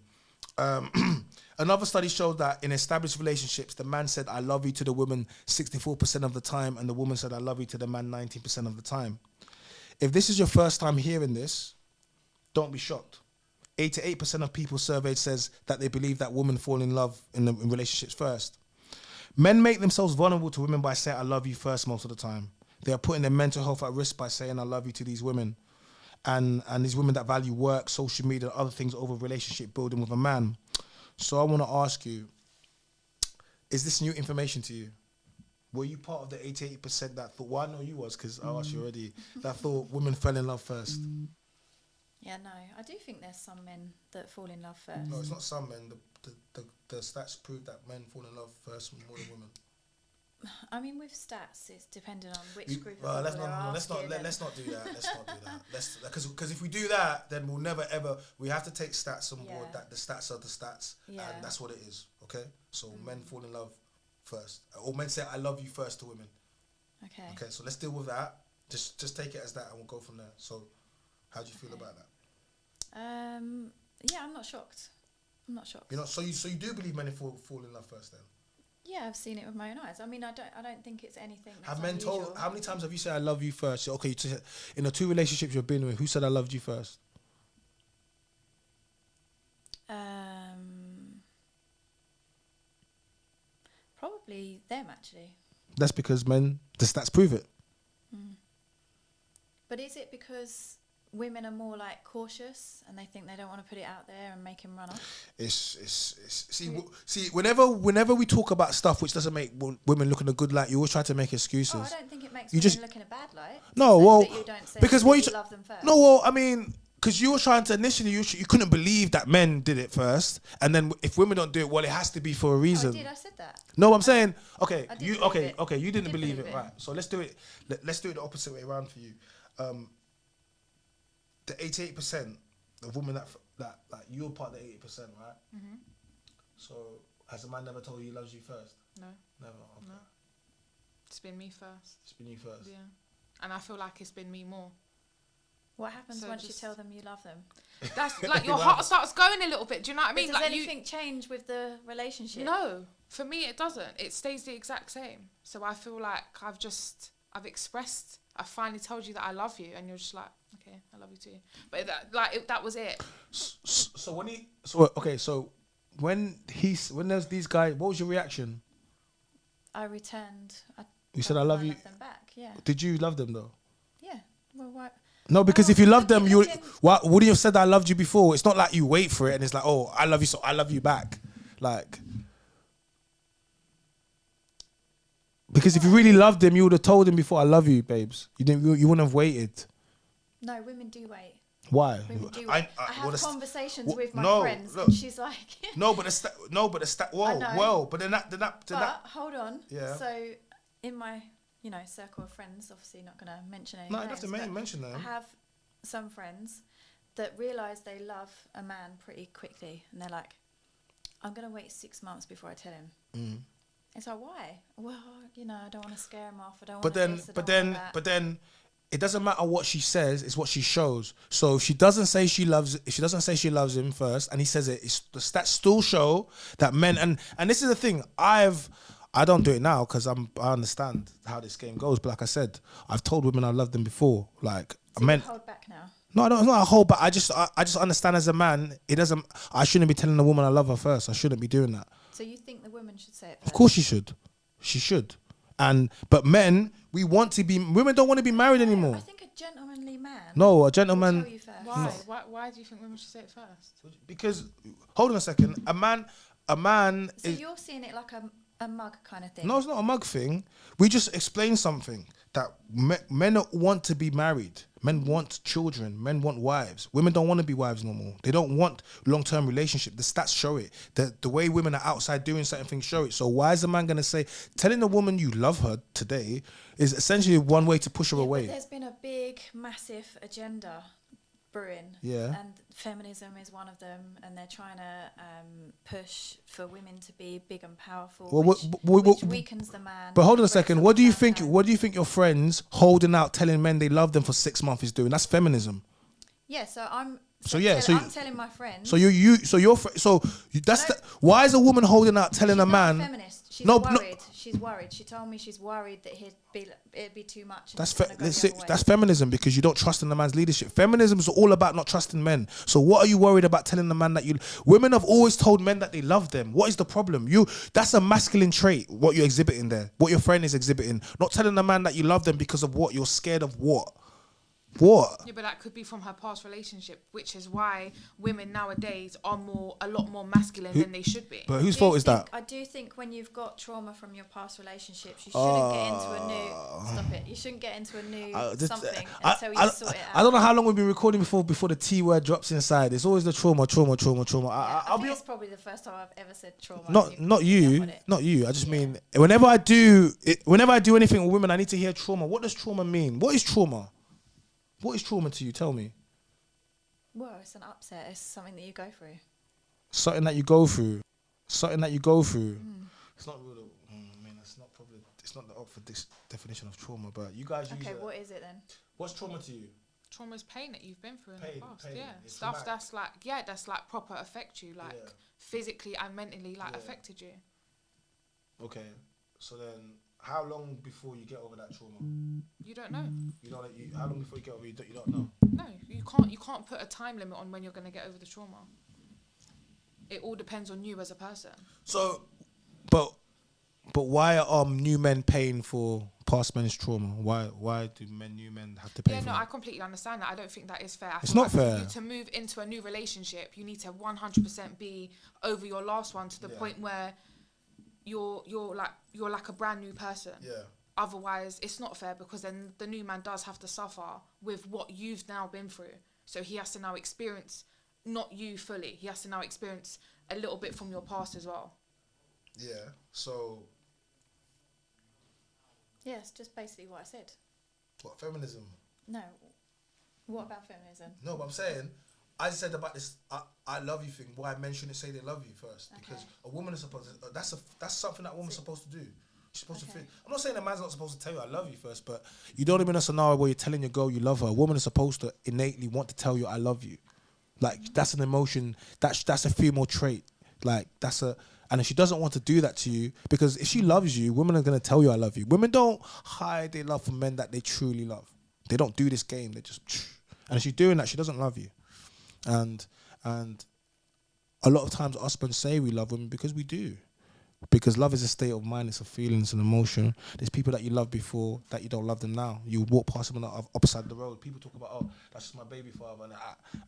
Speaker 1: Another study showed that in established relationships, the man said "I love you" to the woman 64% of the time, and the woman said "I love you" to the man 19% of the time. If this is your first time hearing this, don't be shocked. 88% of people surveyed says that they believe that women fall in love in relationships first. Men make themselves vulnerable to women by saying, I love you first most of the time. They are putting their mental health at risk by saying, I love you to these women. And these women that value work, social media, and other things over relationship building with a man. So I want to ask you, is this new information to you? Were you part of the 88% that thought, well, I know you was, because I asked you already, that thought women fell in love first?
Speaker 2: Yeah, no, I do think there's some men that fall in love first.
Speaker 1: No, it's not some men. The stats prove that men fall in love first more than women.
Speaker 2: I mean, with stats, it's depending on which group of people
Speaker 1: let's
Speaker 2: they're
Speaker 1: not
Speaker 2: asking.
Speaker 1: let's not do that. Let's not do that. Because if we do that, then we'll never ever. We have to take stats on board. That the stats are the stats, and that's what it is. Okay, so men fall in love first, or men say "I love you" first to women.
Speaker 2: Okay.
Speaker 1: Okay, so let's deal with that. Just take it as that, and we'll go from there. So, how do you feel about that?
Speaker 2: Yeah, I'm not shocked. I'm not shocked.
Speaker 1: You know, so you do believe men fall in love first, then?
Speaker 2: Yeah, I've seen it with my own eyes. I mean, I don't think it's anything that's
Speaker 1: Have men
Speaker 2: unusual.
Speaker 1: told? How many times have you said "I love you" first? Okay, in the 2 relationships you've been with, who said "I loved you" first?
Speaker 2: Probably them, actually.
Speaker 1: That's because men, the stats prove it.
Speaker 2: But is it because women are more like cautious and they think they don't want to put it out there and make him run off? See, whenever
Speaker 1: we talk about stuff which doesn't make women look in a good light, you always try to make excuses.
Speaker 2: Oh, I don't think it makes women look in a bad light.
Speaker 1: No, well,
Speaker 2: that you don't say
Speaker 1: because
Speaker 2: you love them first.
Speaker 1: No, well, I mean, because you were trying to initially, you couldn't believe that men did it first, and then if women don't do it, well, it has to be for a reason.
Speaker 2: Oh, I said that.
Speaker 1: No, I'm saying, okay,
Speaker 2: you
Speaker 1: didn't believe it, right? So let's do it. Let's do it the opposite way around for you. The 88% of women that like you're part of the 80%, right? Mm-hmm. So has a man never told you he loves you first?
Speaker 3: No.
Speaker 1: Never. Okay.
Speaker 3: No. It's been me first.
Speaker 1: It's been you first.
Speaker 3: Yeah. And I feel like it's been me more.
Speaker 2: What happens once you tell them you love them?
Speaker 3: That's like your heart starts going a little bit. Do you know what I mean?
Speaker 2: Does anything change with the relationship?
Speaker 3: No, for me it doesn't. It stays the exact same. So I feel like I've expressed. I finally told you that I love you, and you're just like, okay, I love you too. But that was it.
Speaker 1: So when there's these guys, what was your reaction?
Speaker 2: I returned.
Speaker 1: You said I love you.
Speaker 2: Them back. Yeah.
Speaker 1: Did you love them though?
Speaker 2: Yeah. Well, why?
Speaker 1: No, because if you love them, wouldn't you have said that I loved you before? It's not like you wait for it and it's like, oh, I love you, so I love you back. Like, because if you really loved them, you would have told them before, I love you, babes. You wouldn't have waited.
Speaker 2: No, women do wait.
Speaker 1: Why?
Speaker 2: Women do wait. I have conversations with my friends, and she's like,
Speaker 1: but then that.
Speaker 2: Hold on.
Speaker 1: Yeah.
Speaker 2: So, in my circle of friends, obviously not going to mention any.
Speaker 1: No, you don't have to mention them.
Speaker 2: I have some friends that realise they love a man pretty quickly, and they're like, I'm going to wait 6 months before I tell him. Mm. It's like, why? Well, I don't want to scare him off. I don't want
Speaker 1: But then, it doesn't matter what she says; it's what she shows. So if she doesn't say she loves him first, and he says it, the stats still show that men and this is the thing. I don't do it now because I understand how this game goes. But like I said, I've told women I love them before. Like
Speaker 2: so you hold back now.
Speaker 1: No, it's not a hold back. I just understand as a man, I shouldn't be telling a woman I love her first. I shouldn't be doing that.
Speaker 2: So you think the woman should say it first?
Speaker 1: Of course she should. She should. But men, women don't want to be married anymore.
Speaker 2: I think a gentlemanly man.
Speaker 1: No, a gentleman.
Speaker 2: Will tell you first.
Speaker 3: Why? No. Why do you think women should say it first?
Speaker 1: Because, hold on a second, a man.
Speaker 2: So you're seeing it like a mug kind of thing?
Speaker 1: No, it's not a mug thing. We just explain something that men want to be married. Men want children. Men want wives. Women don't want to be wives no more. They don't want long-term relationship. The stats show it. The way women are outside doing certain things show it. So why is a man going to say, telling a woman you love her today is essentially one way to push her away?
Speaker 2: But there's been a big, massive agenda brewing.
Speaker 1: Yeah.
Speaker 2: And feminism is one of them. And they're trying to push for women to be big and powerful, which weakens the man.
Speaker 1: But hold on a second. What do you think your friends holding out telling men they love them for 6 months is doing? That's feminism.
Speaker 2: Yeah, so
Speaker 1: So yeah,
Speaker 2: I'm telling my friends.
Speaker 1: So that's why is a woman holding out telling a man?
Speaker 2: She's not a feminist. She's worried. She's worried. She told me she's worried that it'd be too much.
Speaker 1: That's feminism, because you don't trust in the man's leadership. Feminism is all about not trusting men. So what are you worried about telling the man that you? Women have always told men that they love them. What is the problem? That's a masculine trait. What you're exhibiting there, what your friend is exhibiting, not telling the man that you love them because of what you're scared of. What?
Speaker 3: Yeah, but that could be from her past relationship, which is why women nowadays are a lot more masculine than they should be.
Speaker 1: But whose fault is that?
Speaker 2: I do think when you've got trauma from your past relationships, you shouldn't get into a new. Stop it! You shouldn't get into a new something until you sort it out.
Speaker 1: I don't know how long we've been recording before the T word drops inside. It's always the trauma.
Speaker 2: I think it's probably the first time I've ever said trauma.
Speaker 1: Not you. I just mean whenever I do anything with women, I need to hear trauma. What does trauma mean? What is trauma? What is trauma to you? Tell me.
Speaker 2: Well, it's an upset. It's something that you go through.
Speaker 1: Something that you go through. It's not really. It's not the Oxford definition of trauma. But you guys use it.
Speaker 2: Okay, what is it then?
Speaker 1: What's trauma to you?
Speaker 3: Trauma is pain that you've been through in the past.
Speaker 1: Pain.
Speaker 3: Yeah,
Speaker 1: It's
Speaker 3: stuff
Speaker 1: traumatic.
Speaker 3: that's like proper affect you, physically and mentally, affected you.
Speaker 1: Okay, so then. How long before you get over that trauma?
Speaker 3: You don't know.
Speaker 1: How long before you get over it? You don't know.
Speaker 3: No, you can't put a time limit on when you're going to get over the trauma. It all depends on you as a person.
Speaker 1: So, but why are new men paying for past men's trauma? Why do new men have to pay for that?
Speaker 3: I completely understand that. I don't think that is fair.
Speaker 1: It's not fair.
Speaker 3: For you to move into a new relationship, you need to 100% be over your last one to the point where you're like a brand new person. Yeah. Otherwise, it's not fair, because then the new man does have to suffer with what you've now been through. So he has to now experience not you fully. He has to now experience a little bit from your past as well.
Speaker 1: Yeah. So.
Speaker 2: Yeah, it's just basically what I said.
Speaker 1: What, feminism?
Speaker 2: No. What about feminism?
Speaker 1: No, but I'm saying, I said about this I love you thing. Why men shouldn't say they love you first? Because a woman is supposed to, that's something that a woman's supposed to do. She's supposed to feel. I'm not saying a man's not supposed to tell you I love you first, but you don't even in a scenario where you're telling your girl you love her. A woman is supposed to innately want to tell you I love you. Like that's an emotion. That's a female trait. Like and if she doesn't want to do that to you, because if she loves you, women are gonna tell you I love you. Women don't hide their love from men that they truly love. They don't do this game. They just, and if she's doing that, she doesn't love you. And a lot of times us men say we love women because we do. Because love is a state of mind, it's a feeling, it's an emotion. There's people that you loved before that you don't love them now. You walk past them on the opposite side of the road. People talk about, oh, that's just my baby father.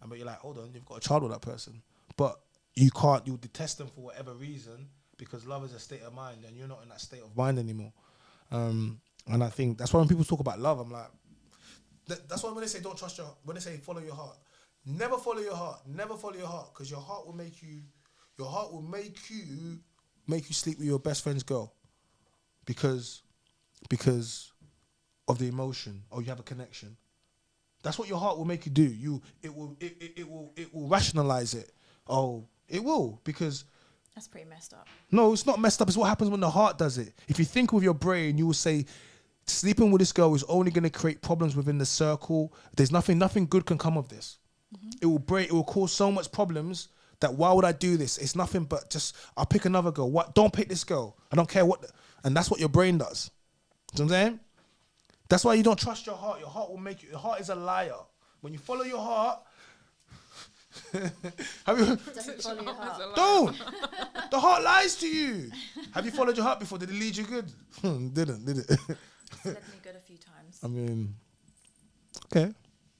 Speaker 1: But you're like, hold on, you've got a child with that person. But you detest them for whatever reason, because love is a state of mind and you're not in that state of mind anymore. And I think that's why when people talk about love, I'm like, that's why when they say don't trust when they say follow your heart, never follow your heart, because your heart will make you sleep with your best friend's girl because of the emotion, or you have a connection. That's what your heart will make you do. It will rationalize it. Oh, it will, because
Speaker 2: that's pretty messed up. No,
Speaker 1: it's not messed up. It's what happens when the heart does it. If you think with your brain, you will say, sleeping with this girl is only going to create problems within the circle. There's nothing good can come of this. Mm-hmm. It will cause so much problems that why would I do this? It's nothing but just, I'll pick another girl. What? Don't pick this girl. I don't care what. And that's what your brain does. You know what I'm saying? That's why you don't trust your heart. Your heart will make you, your heart is a liar. When you follow your heart, don't follow your heart. Don't. The heart lies to you. Have you followed your heart before? Did it lead you good? Didn't, did it?
Speaker 2: It's led me good a few times.
Speaker 1: I mean, okay.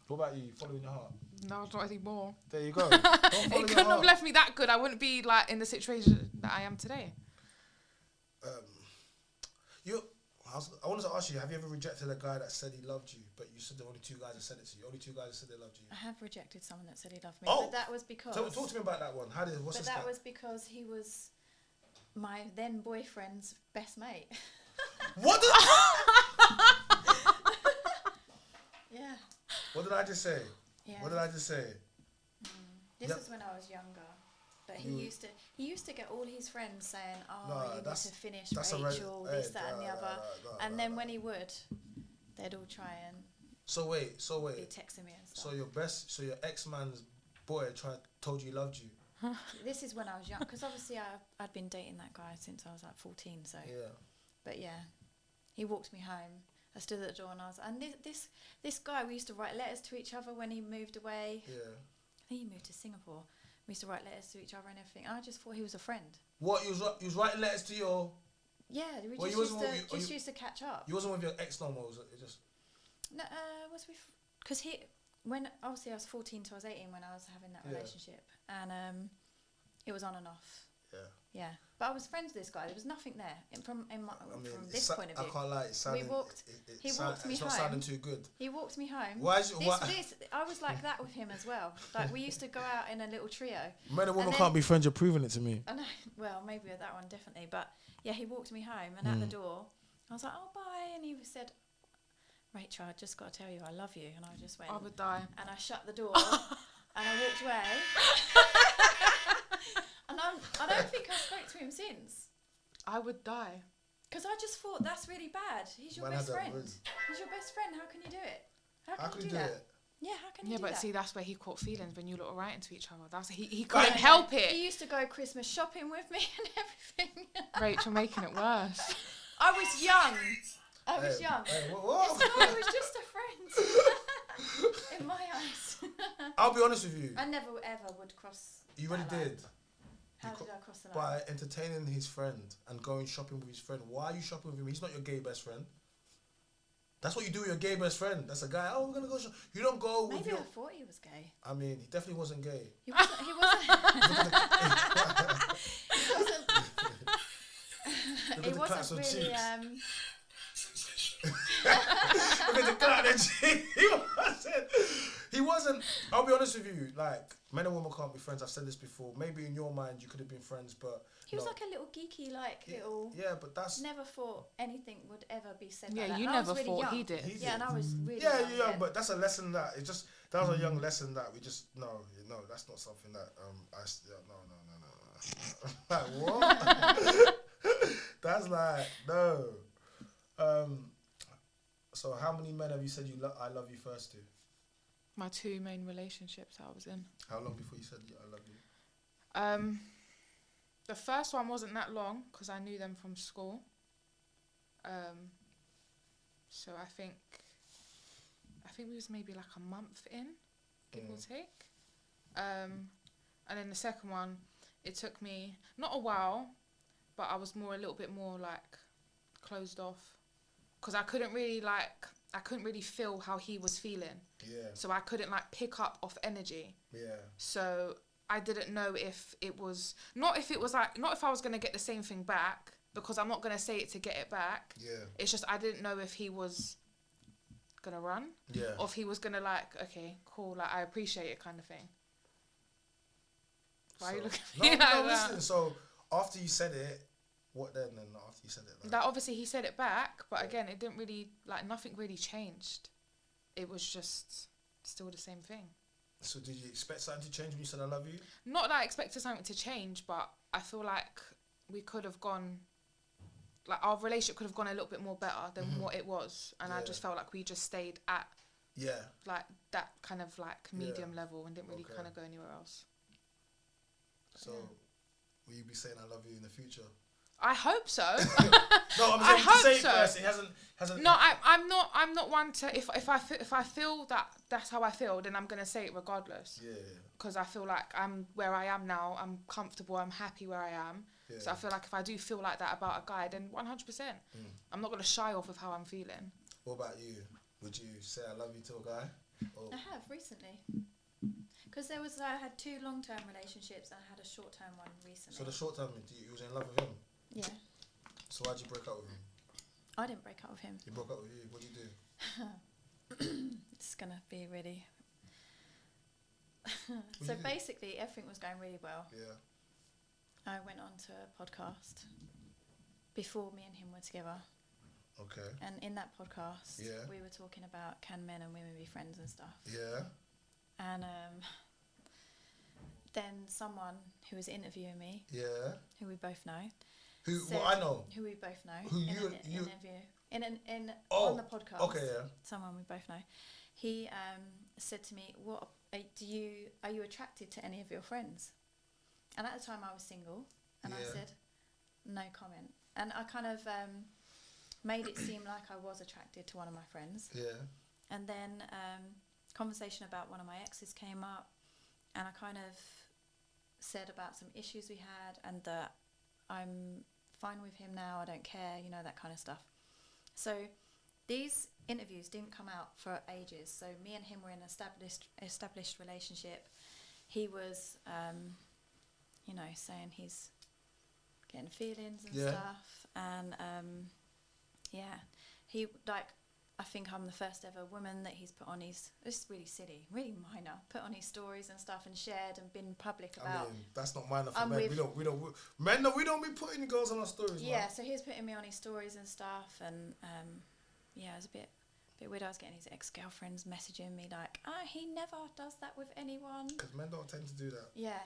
Speaker 1: What about you? Following your heart?
Speaker 3: No, not anymore.
Speaker 1: There you go.
Speaker 3: It couldn't have left me that good. I wouldn't be like in the situation that I am today.
Speaker 1: I wanted to ask you, have you ever rejected a guy that said he loved you, but you said there were only two guys that said it to you? Only two guys that said they loved you.
Speaker 2: I have rejected someone that said he loved me,
Speaker 1: but
Speaker 2: that was because...
Speaker 1: So talk to me about that one.
Speaker 2: Was because he was my then boyfriend's best mate.
Speaker 1: What?
Speaker 2: Yeah.
Speaker 1: What did I just say?
Speaker 2: Yeah.
Speaker 1: What did I just say?
Speaker 2: This was when I was younger. But he used to get all his friends saying, you need to finish Rachel, this, that and the other. And then when he would, they'd all try and
Speaker 1: So wait.
Speaker 2: be texting me and stuff.
Speaker 1: So your ex-man's boy told you he loved you?
Speaker 2: This is when I was young, because obviously I'd been dating that guy since I was like 14. So,
Speaker 1: Yeah.
Speaker 2: but yeah, he walked me home. I stood at the door and this guy, we used to write letters to each other when he moved away.
Speaker 1: Yeah.
Speaker 2: I think he moved to Singapore. We used to write letters to each other and everything. I just thought he was a friend.
Speaker 1: What, he was writing letters to your...
Speaker 2: Yeah, we
Speaker 1: Well,
Speaker 2: just used to catch up.
Speaker 1: You wasn't with your ex no more, was it? Just...
Speaker 2: No, was we? Because when obviously I was 14 to I was 18 when I was having that relationship, and it was on and off.
Speaker 1: Yeah.
Speaker 2: Yeah, but I was friends with this guy. There was nothing there from this point of view.
Speaker 1: I can't lie. He walked me home. It's not sounding too good.
Speaker 2: He walked me home.
Speaker 1: Why?
Speaker 2: I was like that with him as well. Like we used to go out in a little trio.
Speaker 1: Men and women can't be friends. You're proving it to me.
Speaker 2: I know. Well, maybe with that one definitely, but yeah, he walked me home, and at the door, I was like, "Oh, bye," and he said, "Rachel, I just got to tell you, I love you," and I just went.
Speaker 3: I would die.
Speaker 2: And I shut the door, and I walked away. And I don't think I spoke to him since.
Speaker 3: I would die.
Speaker 2: Because I just thought, that's really bad. He's your best friend. He's your best friend. How can you do it? How can you do that? Yeah, how can you do that?
Speaker 3: Yeah, but see, that's where he caught feelings when you lot were writing to each other. That's he couldn't help it.
Speaker 2: He used to go Christmas shopping with me and everything.
Speaker 3: Rachel, making it worse.
Speaker 2: I was young. I was young.
Speaker 1: What?
Speaker 2: I was just a friend. In my eyes.
Speaker 1: I'll be honest with you.
Speaker 2: I never ever would cross.
Speaker 1: You really did.
Speaker 2: How did I cross the line?
Speaker 1: By entertaining his friend and going shopping with his friend. Why are you shopping with him? He's not your gay best friend. That's what you do with your gay best friend. That's a guy, oh, we're going to go shopping. You don't go with your...
Speaker 2: Maybe I thought he was gay.
Speaker 1: I mean, he definitely wasn't gay.
Speaker 2: He wasn't. He wasn't. He wasn't really...
Speaker 1: Look at the clout in cheeks. He wasn't. I'll be honest with you. Like, men and women can't be friends. I've said this before. Maybe in your mind you could have been friends, but
Speaker 2: he was like a little geeky, little.
Speaker 1: Yeah, but that's.
Speaker 2: Never thought anything would ever be said.
Speaker 3: Yeah,
Speaker 2: like that.
Speaker 3: you never thought he did.
Speaker 2: Yeah, and I was really.
Speaker 1: Yeah, you're young, but that's a lesson that it's just. That was a young lesson that we just no. That's not something that no. Like what? That's like no. So how many men have you said I love you first to?
Speaker 3: My 2 main relationships I was in.
Speaker 1: How long before you said I love you?
Speaker 3: The first one wasn't that long because I knew them from school. So I think we was maybe like a month in, give or take. And then the second one, it took me not a while, but I was a little bit more like closed off. Because I couldn't really feel how he was feeling.
Speaker 1: Yeah.
Speaker 3: So I couldn't like pick up off energy.
Speaker 1: Yeah.
Speaker 3: So I didn't know if it was not if I was gonna get the same thing back, because I'm not gonna say it to get it back.
Speaker 1: Yeah.
Speaker 3: It's just I didn't know if he was gonna run.
Speaker 1: Yeah.
Speaker 3: Or if he was gonna like, okay, cool, like I appreciate it kind of thing. Why are you looking at me like that?
Speaker 1: Listen, so after you said it, what then after you said it? Like,
Speaker 3: that obviously he said it back, but again, it didn't really, like, nothing really changed. It was just still the same thing.
Speaker 1: So did you expect something to change when you said I love you?
Speaker 3: Not that I expected something to change, but I feel like we could have gone, like, our relationship could have gone a little bit more better than what it was. And I just felt like we just stayed at, like, that kind of, like, medium level and didn't really kind of go anywhere else.
Speaker 1: So, will you be saying I love you in the future?
Speaker 3: I hope so.
Speaker 1: No, I'm saying say it first. It hasn't.
Speaker 3: No, I'm not one to if I feel that that's how I feel, then I'm gonna say it regardless.
Speaker 1: Yeah.
Speaker 3: Because I feel like I'm where I am now. I'm comfortable. I'm happy where I am. Yeah. So I feel like if I do feel like that about a guy, then 100%. I'm not gonna shy off of how I'm feeling.
Speaker 1: What about you? Would you say I love you to a guy? Or?
Speaker 2: I have recently. Because I had 2 long-term relationships and I had a short-term one recently.
Speaker 1: So the short-term, you was in love with him?
Speaker 2: Yeah.
Speaker 1: So why'd you break up with him?
Speaker 2: I didn't break up with him.
Speaker 1: He broke up with you. What did you do?
Speaker 2: It's going to be really... So basically, everything was going really well.
Speaker 1: Yeah.
Speaker 2: I went on to a podcast before me and him were together.
Speaker 1: Okay.
Speaker 2: And in that podcast, we were talking about can men and women be friends and stuff.
Speaker 1: Yeah.
Speaker 2: And then someone who was interviewing me, who we both know,
Speaker 1: I know,
Speaker 2: who we both know,
Speaker 1: who
Speaker 2: in
Speaker 1: you
Speaker 2: interview on the podcast.
Speaker 1: Okay, yeah.
Speaker 2: Someone we both know he said to me, "What are you attracted to any of your friends?" And at the time I was single, and I said, "No comment." And I kind of made it seem like I was attracted to one of my friends.
Speaker 1: Yeah.
Speaker 2: And then conversation about one of my exes came up, and I kind of said about some issues we had, and that I'm fine with him now, I don't care, you know, that kind of stuff. So these interviews didn't come out for ages. So me and him were in an established relationship. He was, you know, saying he's getting feelings and stuff. And, he, like, I think I'm the first ever woman that he's put on his, it's really silly, really minor, put on his stories and stuff and shared and been public about.
Speaker 1: I mean, that's not minor for men. We don't be putting girls on our stories,
Speaker 2: Yeah,
Speaker 1: man.
Speaker 2: so he was putting me on his stories and stuff, and it was a bit weird. I was getting his ex-girlfriends messaging me like, he never does that with anyone.
Speaker 1: Because men don't tend to do that.
Speaker 2: Yeah,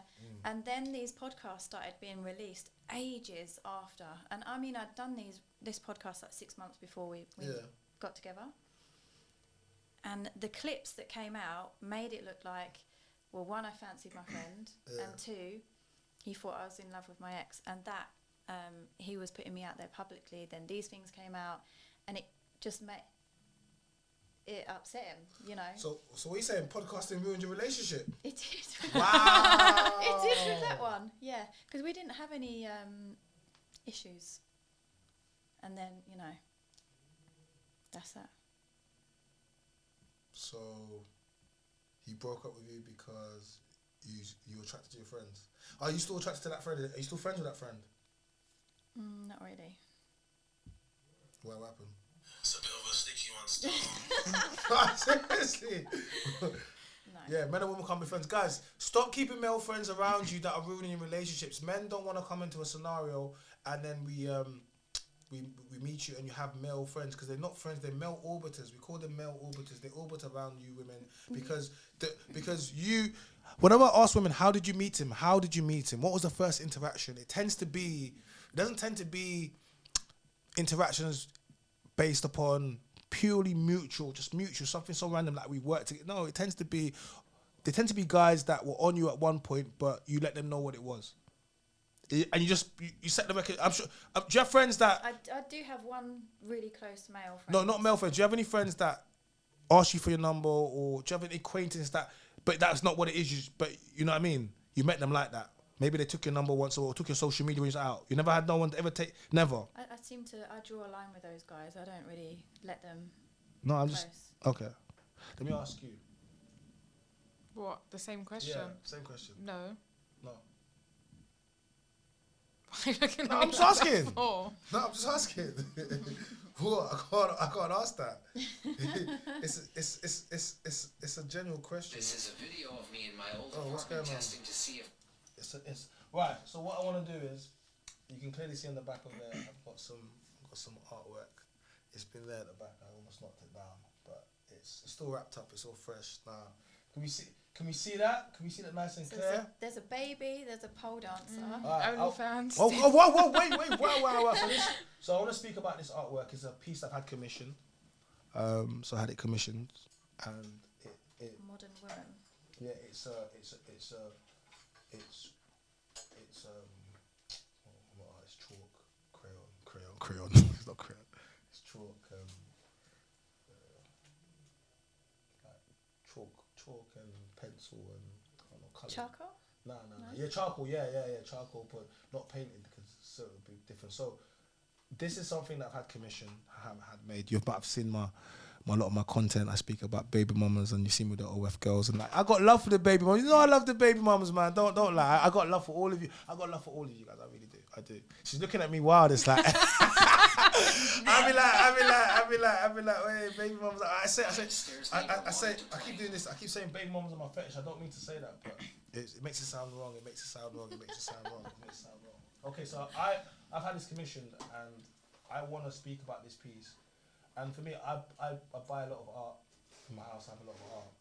Speaker 2: and then these podcasts started being released ages after. And I mean, I'd done this podcast like 6 months before we got together. And the clips that came out made it look like, well, one, I fancied my friend, and two, he thought I was in love with my ex, and that he was putting me out there publicly. Then these things came out, and it just it upset him, you know.
Speaker 1: So what are you saying? Podcasting ruined your relationship?
Speaker 2: It did.
Speaker 1: Wow.
Speaker 2: It did with that one, yeah, because we didn't have any issues, and then, you know, that's that.
Speaker 1: So he broke up with you because you were attracted to your friends. Are you still attracted to that friend? Are you still friends with that friend?
Speaker 2: Not really.
Speaker 1: What happened?
Speaker 4: It's a bit of a sticky one still.
Speaker 1: Seriously?
Speaker 2: No.
Speaker 1: Yeah, men and women can't be friends. Guys, stop keeping male friends around you that are ruining your relationships. Men don't want to come into a scenario and then we meet you and you have male friends, because they're not friends, they're male orbiters. We call them male orbiters. They orbit around you women because you, whenever I ask women, how did you meet him? How did you meet him? What was the first interaction? It doesn't tend to be interactions based upon purely mutual, something so random like we work together. No, they tend to be guys that were on you at one point, but you let them know what it was. And you set the record. I'm sure. Do you have friends that?
Speaker 2: I do have one really close male friend.
Speaker 1: No, not male friends. Do you have any friends that ask you for your number, or do you have an acquaintance that? But that's not what it is. But you know what I mean. You met them like that. Maybe they took your number once or took your social media when you was out. You never had no one to ever take. Never.
Speaker 2: I draw a line with those guys. I don't really let them.
Speaker 1: No, I'm
Speaker 2: close.
Speaker 1: just okay. Let me ask you.
Speaker 3: What? The same question?
Speaker 1: Yeah, same question.
Speaker 3: No.
Speaker 1: No.
Speaker 3: Why are you looking at
Speaker 1: No,
Speaker 3: me
Speaker 1: I'm just
Speaker 3: like
Speaker 1: asking.
Speaker 3: that for?
Speaker 1: No, I'm just asking. What? I can't ask that. It's a general question.
Speaker 4: This is a video of me in my old
Speaker 1: what's going
Speaker 4: apartment
Speaker 1: on?
Speaker 4: testing to see if
Speaker 1: It's right. So what I want to do is, you can clearly see on the back of there, I've got some artwork. It's been there at the back. I almost knocked it down, but it's still wrapped up. It's all fresh now. Can we see that? Can we see that nice and clear?
Speaker 2: There's a baby. There's a pole dancer.
Speaker 3: OnlyFans.
Speaker 1: Whoa, wait, wow. So I want to speak about this artwork. It's a piece I've had commissioned. So I had it commissioned, and it
Speaker 2: Modern woman.
Speaker 1: yeah, it's chalk, crayon. It's not crayon. It's chalk. Like chalk and pencil and I don't know, colour.
Speaker 2: Charcoal?
Speaker 1: No. Yeah, charcoal. Yeah. Charcoal, but not painted because so it would be different. So this is something that I've had commissioned. I haven't had made. You might have seen my lot of my content. I speak about baby mamas, and you see me with the OF girls, and like I got love for the baby mamas. You know I love the baby mamas, man. Don't lie. I got love for all of you. I got love for all of you guys. I really do. I do. She's looking at me wild. It's like I be like, wait, baby mamas. I keep doing this. I keep saying baby mamas are my fetish. I don't mean to say that, but it makes it sound wrong. It makes it sound wrong. Okay, so I've had this commissioned, and I want to speak about this piece. And for me, I buy a lot of art in my house. I have a lot of art,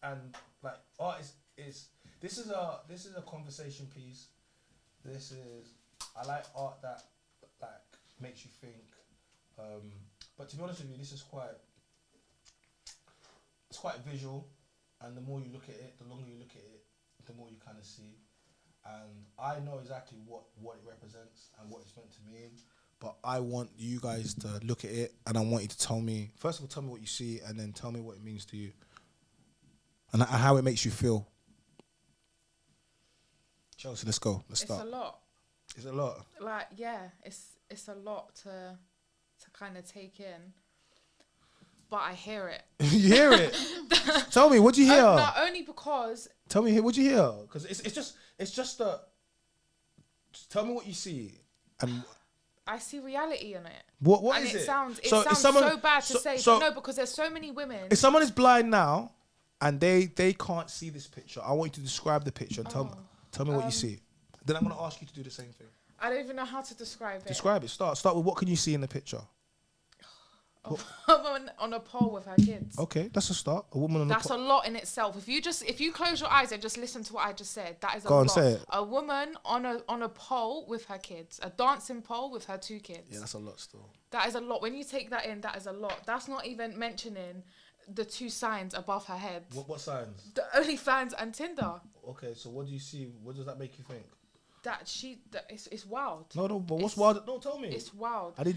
Speaker 1: and like art is this is a conversation piece. I like art that like makes you think. But to be honest with you, this is it's quite visual, and the more you look at it, the longer you look at it, the more you kind of see. And I know exactly what it represents and what it's meant to mean. But I want you guys to look at it, and I want you to tell me, first of all, tell me what you see, and then tell me what it means to you. And how it makes you feel. Chelsea, let's go. Let's start.
Speaker 3: It's a lot.
Speaker 1: It's a lot.
Speaker 3: Like, yeah, it's a lot to kind of take in. But I hear it.
Speaker 1: You hear it? Tell me, what'd you hear?
Speaker 3: No, only because.
Speaker 1: Tell me, what'd you hear? Because it's just a. Tell me what you see, and
Speaker 3: I see reality in it.
Speaker 1: what
Speaker 3: and
Speaker 1: is
Speaker 3: it?
Speaker 1: it?
Speaker 3: Sounds
Speaker 1: So if someone-
Speaker 3: so bad to say,
Speaker 1: so-
Speaker 3: but no, because there's so many women.
Speaker 1: If someone is blind now, and they can't see this picture, I want you to describe the picture and tell me what you see. Then I'm gonna ask you to do the same thing.
Speaker 3: I don't even know how to describe it.
Speaker 1: Describe it. Start with what can you see in the picture?
Speaker 3: A woman on a pole with her kids.
Speaker 1: Okay, that's a start. A woman on
Speaker 3: That's
Speaker 1: the
Speaker 3: a lot in itself. If you close your eyes and just listen to what I just said, that is a
Speaker 1: Go
Speaker 3: lot.
Speaker 1: on, say it.
Speaker 3: A woman on a pole with her kids, a dancing pole with her 2 kids.
Speaker 1: Yeah, that's a lot still.
Speaker 3: That is a lot. When you take that in, that is a lot. That's not even mentioning the 2 signs above her head.
Speaker 1: What signs?
Speaker 3: The OnlyFans and Tinder.
Speaker 1: Okay, so what do you see? What does that make you think?
Speaker 3: It's wild.
Speaker 1: No, but what's wild? No, tell me.
Speaker 3: It's wild.
Speaker 1: I did.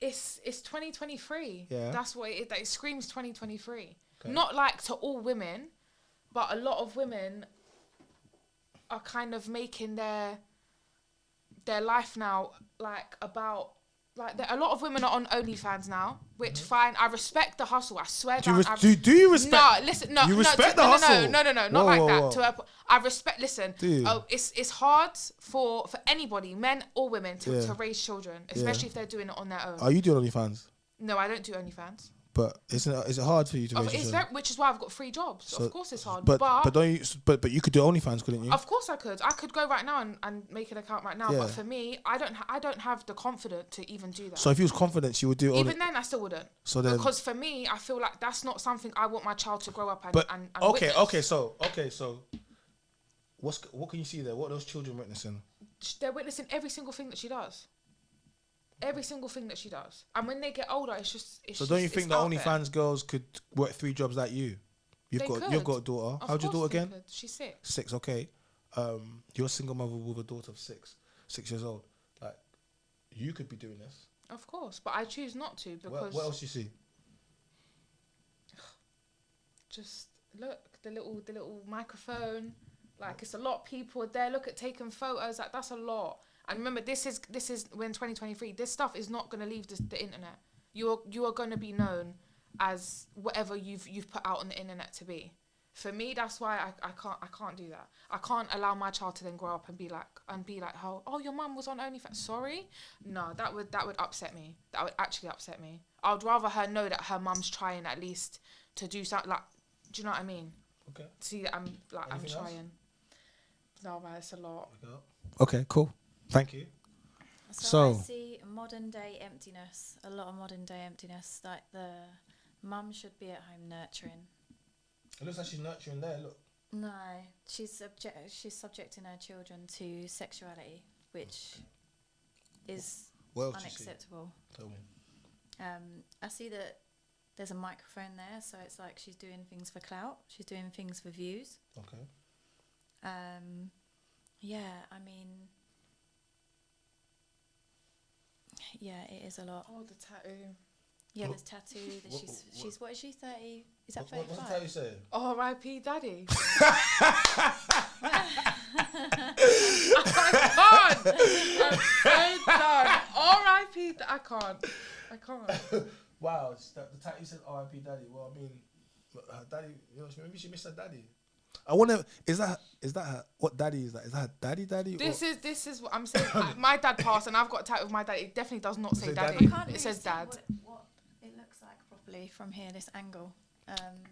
Speaker 3: It's 2023.
Speaker 1: Yeah.
Speaker 3: That's what it screams 2023.
Speaker 1: Okay.
Speaker 3: Not like to all women, but a lot of women are kind of making their life now like about. Like a lot of women are on OnlyFans now, which fine. I respect the hustle. I swear.
Speaker 1: Do you respect?
Speaker 3: No, listen. No,
Speaker 1: You respect
Speaker 3: no,
Speaker 1: the hustle?
Speaker 3: No, not
Speaker 1: Whoa,
Speaker 3: like
Speaker 1: whoa,
Speaker 3: that.
Speaker 1: whoa.
Speaker 3: I respect. Listen.
Speaker 1: Do you?
Speaker 3: Oh, it's hard for anybody, men or women, to
Speaker 1: Yeah.
Speaker 3: raise children, especially if they're doing it on their own.
Speaker 1: Are you doing OnlyFans?
Speaker 3: No, I don't do OnlyFans.
Speaker 1: But is it hard for you to raise
Speaker 3: It's
Speaker 1: children?
Speaker 3: very, which is why I've got 3 jobs.
Speaker 1: So-
Speaker 3: of course, it's hard.
Speaker 1: But
Speaker 3: But
Speaker 1: you could do OnlyFans, couldn't you?
Speaker 3: of course I could. I could go right now and make an account right now.
Speaker 1: Yeah.
Speaker 3: But for me, I don't have the confidence to even do that.
Speaker 1: So if you was confident, you would do
Speaker 3: Even then, I still wouldn't.
Speaker 1: So then,
Speaker 3: Because for me, I feel like that's not something I want my child to grow up and
Speaker 1: but
Speaker 3: and
Speaker 1: okay,
Speaker 3: witness.
Speaker 1: so what can you see there? What are those children witnessing?
Speaker 3: They're witnessing every single thing that she does. Every single thing that she does. And when they get older, it's just.
Speaker 1: So don't you think the OnlyFans girls could work 3 jobs like you? You've got a daughter.
Speaker 3: Of
Speaker 1: How's your daughter
Speaker 3: course they
Speaker 1: again?
Speaker 3: could. She's 6.
Speaker 1: 6. Okay. You're a single mother with a daughter of 6 years old. Like, you could be doing this.
Speaker 3: Of course, but I choose not to because.
Speaker 1: What else you see?
Speaker 3: Just look, the little microphone. Like, it's a lot of people there. Look at taking photos. Like, that's a lot. And remember, this is when 2023. This stuff is not gonna leave the internet. You are gonna be known as whatever you've put out on the internet to be. For me, that's why I can't do that. I can't allow my child to then grow up and be like, oh, your mum was on OnlyFans. Sorry, no, that would upset me. That would actually upset me. I would rather her know that her mum's trying at least to do something. Like, do you know what I mean?
Speaker 1: Okay.
Speaker 3: See that I'm
Speaker 1: Anything else?
Speaker 3: trying. No, man, it's a lot.
Speaker 1: Okay, cool. Thank you.
Speaker 2: So I see modern day emptiness, a lot of modern day emptiness. Like the mum should be at home nurturing.
Speaker 1: It looks like she's nurturing there. Look.
Speaker 2: No, she's subjecting her children to sexuality, which is
Speaker 1: What else do you see?
Speaker 2: unacceptable.
Speaker 1: Tell me.
Speaker 2: I see that there's a microphone there, so it's like she's doing things for clout. She's doing things for views.
Speaker 1: Okay.
Speaker 2: Yeah, I mean, yeah, it is a lot.
Speaker 3: Oh, the tattoo.
Speaker 2: Yeah, there's tattoo. That she's what is she, 30? Is that 35?
Speaker 1: What's the tattoo saying?
Speaker 3: R.I.P. Daddy. I can't. I'm so done. R.I.P. I can't.
Speaker 1: Wow, the tattoo said R.I.P. Daddy. Well, I mean, her daddy. You know, maybe she missed her daddy. I wonder, is that her? What daddy is that? Is that her daddy?
Speaker 3: This is what I'm saying. My dad passed, and I've got a tattoo of my dad. It definitely does not say
Speaker 1: Say
Speaker 3: daddy.
Speaker 1: daddy?
Speaker 2: I can't really
Speaker 3: It says
Speaker 2: see
Speaker 3: dad.
Speaker 2: what it looks like properly from here, this angle.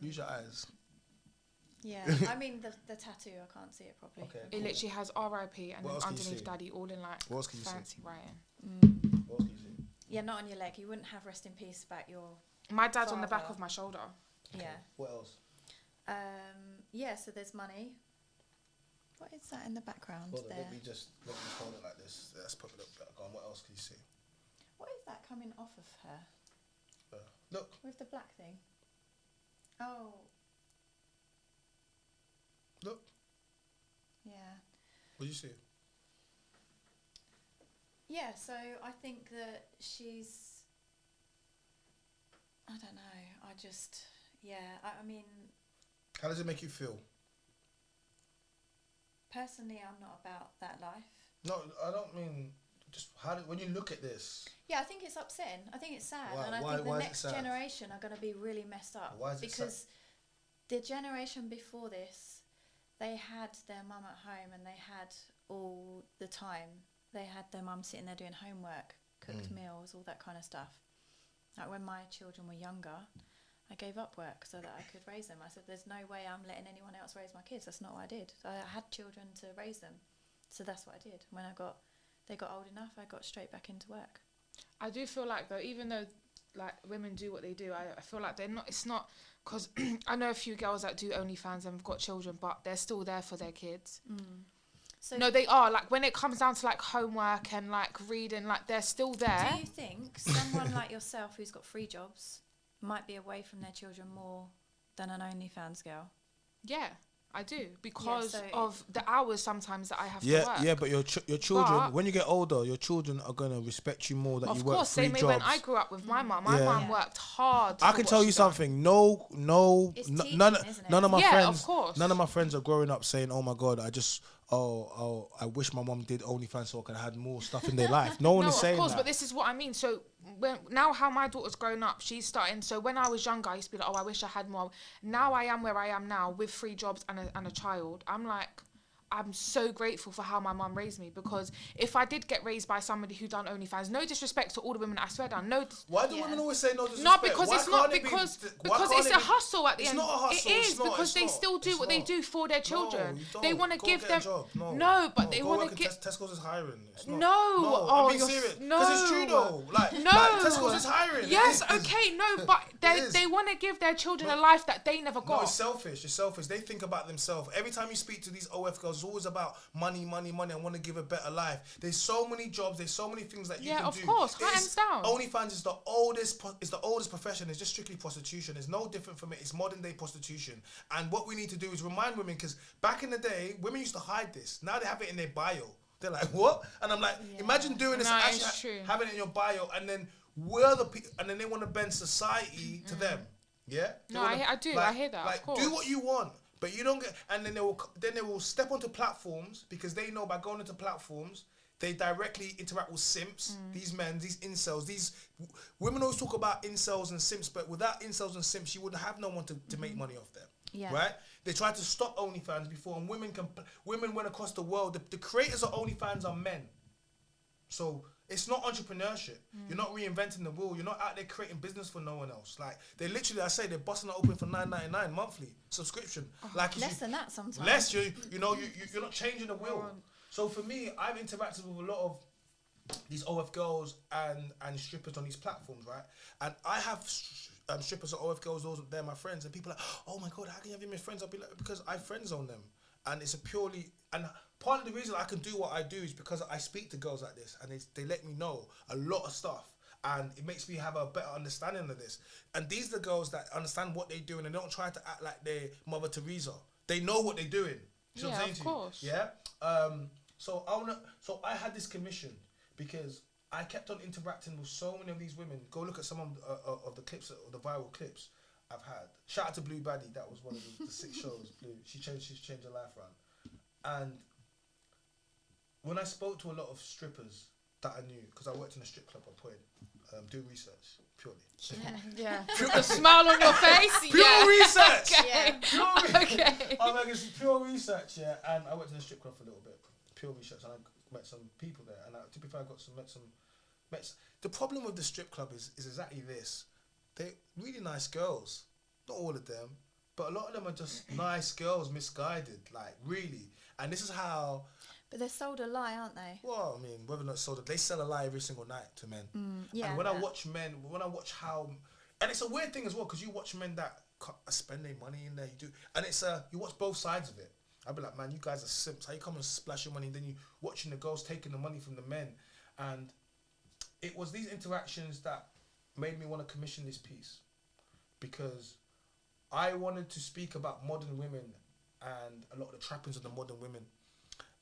Speaker 1: Use your eyes.
Speaker 2: Yeah, I mean the tattoo, I can't see it properly.
Speaker 1: Okay.
Speaker 3: It literally has R.I.P. and
Speaker 1: What
Speaker 3: then
Speaker 1: else can you
Speaker 3: underneath
Speaker 1: see?
Speaker 3: daddy, all in like
Speaker 1: What else can you see?
Speaker 3: fancy writing.
Speaker 1: What else can you see?
Speaker 2: Yeah, not on your leg. You wouldn't have rest in peace about your.
Speaker 3: My dad's on the back
Speaker 2: Father.
Speaker 3: of my shoulder.
Speaker 2: Yeah.
Speaker 1: What else?
Speaker 2: Yeah. So there's money. What is that in the background
Speaker 1: Hold on,
Speaker 2: there?
Speaker 1: let me just hold it like this. Let's put it up. Go on. What else can you see?
Speaker 2: What is that coming off of her?
Speaker 1: Look.
Speaker 2: With the black thing. Oh.
Speaker 1: Look.
Speaker 2: Yeah.
Speaker 1: What do you see?
Speaker 2: Yeah, so I think that she's... I don't know. I just... Yeah, I mean...
Speaker 1: How does it make you feel?
Speaker 2: Personally, I'm not about that life.
Speaker 1: No, I don't mean... Just when you look at this...
Speaker 2: Yeah, I think it's upsetting. I think it's sad.
Speaker 1: Why?
Speaker 2: And I
Speaker 1: Why-
Speaker 2: think the
Speaker 1: why is it
Speaker 2: next
Speaker 1: sad?
Speaker 2: generation are going to be really messed up.
Speaker 1: Why is it
Speaker 2: because the generation before this, they had their mum at home and they had all the time. They had their mum sitting there doing homework, cooked meals, all that kind of stuff. Like when my children were younger, I gave up work so that I could raise them. I said, there's no way I'm letting anyone else raise my kids. That's not what I did. I had children to raise them. So that's what I did. When they got old enough, I got straight back into work.
Speaker 3: I do feel like, though, even though like women do what they do, I feel like it's not, because I know a few girls that do OnlyFans and have got children, but they're still there for their kids.
Speaker 2: So
Speaker 3: No, they are. Like when it comes down to like homework and like reading, like they're still there.
Speaker 2: do you think someone like yourself who's got 3 jobs might be away from their children more than an OnlyFans girl?
Speaker 3: Yeah, I do, because
Speaker 2: so
Speaker 3: of the hours sometimes that I have to
Speaker 1: Yeah,
Speaker 3: work.
Speaker 1: yeah, but your children,
Speaker 3: But-
Speaker 1: when you get older, your children are going to respect you more that
Speaker 3: Of
Speaker 1: you work
Speaker 3: course,
Speaker 1: 3
Speaker 3: same way
Speaker 1: jobs.
Speaker 3: when I grew up with my mum. My
Speaker 1: Yeah.
Speaker 3: mum
Speaker 2: Yeah.
Speaker 3: worked hard.
Speaker 1: I
Speaker 3: for
Speaker 1: can
Speaker 3: what
Speaker 1: tell
Speaker 3: she
Speaker 1: you
Speaker 3: done.
Speaker 1: something. No,
Speaker 2: It's
Speaker 1: none,
Speaker 2: teaching, isn't it?
Speaker 1: none of my
Speaker 3: Yeah,
Speaker 1: friends,
Speaker 3: of course.
Speaker 1: none of my friends are growing up saying, "Oh my God, I wish my mom did OnlyFans so I could have had more stuff in their life." No one
Speaker 3: No,
Speaker 1: is
Speaker 3: of
Speaker 1: saying
Speaker 3: course,
Speaker 1: that.
Speaker 3: but this is what I mean. So now how my daughter's grown up, she's starting. So when I was younger, I used to be like, oh, I wish I had more. Now I am where I am now with 3 jobs and a child. I'm so grateful for how my mum raised me, because if I did get raised by somebody who done OnlyFans, no disrespect to all the women that I swear done,
Speaker 1: Why do
Speaker 2: Yeah.
Speaker 1: women always say no disrespect?
Speaker 3: no, because
Speaker 1: Why
Speaker 3: it's not
Speaker 1: can't it be-
Speaker 3: because
Speaker 1: why can't
Speaker 3: it's
Speaker 1: it
Speaker 3: a
Speaker 1: be-
Speaker 3: hustle at the
Speaker 1: It's
Speaker 3: end.
Speaker 1: not a hustle.
Speaker 3: It is
Speaker 1: It's not,
Speaker 3: because
Speaker 1: it's
Speaker 3: they
Speaker 1: not,
Speaker 3: still do
Speaker 1: it's
Speaker 3: what they
Speaker 1: not.
Speaker 3: do for their children.
Speaker 1: No, you
Speaker 3: They
Speaker 1: don't.
Speaker 3: want to
Speaker 1: Go
Speaker 3: give
Speaker 1: get
Speaker 3: them
Speaker 1: a job.
Speaker 3: No, but
Speaker 1: No,
Speaker 3: they
Speaker 1: go
Speaker 3: want
Speaker 1: work
Speaker 3: to
Speaker 1: in
Speaker 3: get
Speaker 1: Tesco's is hiring. It's not.
Speaker 3: No,
Speaker 1: I'm
Speaker 3: oh,
Speaker 1: being
Speaker 3: you're
Speaker 1: serious.
Speaker 3: no.
Speaker 1: Because it's true though. Like
Speaker 3: No.
Speaker 1: Tesco's is hiring.
Speaker 3: Yes,
Speaker 1: It is.
Speaker 3: okay, no, but
Speaker 1: is.
Speaker 3: they want to give their children a life that they never
Speaker 1: No,
Speaker 3: got.
Speaker 1: it's selfish. It's selfish. They think about themselves. Every time you speak to these OF girls, it's always about money, money, money. I want to give a better life. There's so many jobs. There's so many things that you can
Speaker 3: Yeah,
Speaker 1: do.
Speaker 3: of course, hands down.
Speaker 1: OnlyFans is the oldest. Is the oldest profession. It's just strictly prostitution. It's no different from it. It's modern day prostitution. And what we need to do is remind women, because back in the day, women used to hide this. Now they have it in their bio. They're like, what? And I'm like, imagine doing this,
Speaker 3: No,
Speaker 1: and
Speaker 3: it's
Speaker 1: actually
Speaker 3: true.
Speaker 1: having it in your bio, and then we're the people, and then they want to bend society to them. Yeah. They
Speaker 3: No,
Speaker 1: wanna-
Speaker 3: I do. I hear that, of
Speaker 1: Like,
Speaker 3: course.
Speaker 1: do what you want, but you don't get. And then they will step onto platforms, because they know by going into platforms, they directly interact with simps. These men, these incels, these women always talk about incels and simps, but without incels and simps, you would have no one to make money off them.
Speaker 2: Yeah.
Speaker 1: Right? They tried to stop OnlyFans before, and women went across the world. The creators of OnlyFans are men. So it's not entrepreneurship. You're not reinventing the wheel. You're not out there creating business for no one else. Like, they literally, they're busting it open for $9.99 monthly subscription. Like,
Speaker 2: Less than that sometimes.
Speaker 1: less. You're not changing the wheel. So for me, I've interacted with a lot of these OF girls and strippers on these platforms, right? And I have strippers and OF girls, they're my friends, and people are like, oh my God, how can you have them as friends? I'll be like, because I friend zone them. And it's and part of the reason I can do what I do is because I speak to girls like this, and they let me know a lot of stuff, and it makes me have a better understanding of this. And these are the girls that understand what they do, and they don't try to act like they're Mother Teresa. They know what they're doing. You know what I'm saying
Speaker 3: of
Speaker 1: to
Speaker 3: course.
Speaker 1: you? Yeah. So I had this commission because I kept on interacting with so many of these women. Go look at some of the clips, or the viral clips I've had. Shout out to Blue Baddie. That was one of the 6 shows. Blue. She's changed her life around. And when I spoke to a lot of strippers that I knew, because I worked in a strip club at point, do research purely.
Speaker 3: Yeah. The smile on your face.
Speaker 1: Pure
Speaker 3: Yeah.
Speaker 1: research.
Speaker 2: Yeah.
Speaker 3: Okay.
Speaker 1: I'm like, it's pure research, yeah. And I worked in a strip club for a little bit. Pure research, and I met some people there. And to be fair, I met. The problem with the strip club is exactly this. They're really nice girls. Not all of them, but a lot of them are just nice girls, misguided, like really. And this is how.
Speaker 2: But they're sold a lie, aren't they?
Speaker 1: Well, I mean, whether or not sold, they sell a lie every single night to men.
Speaker 2: Yeah.
Speaker 1: And when I watch how, and it's a weird thing as well, because you watch men that spend their money in there, you do, and it's you watch both sides of it. I'd be like, man, you guys are simps. How you come and splash your money, and then you watching the girls taking the money from the men, and it was these interactions that made me want to commission this piece, because I wanted to speak about modern women and a lot of the trappings of the modern women,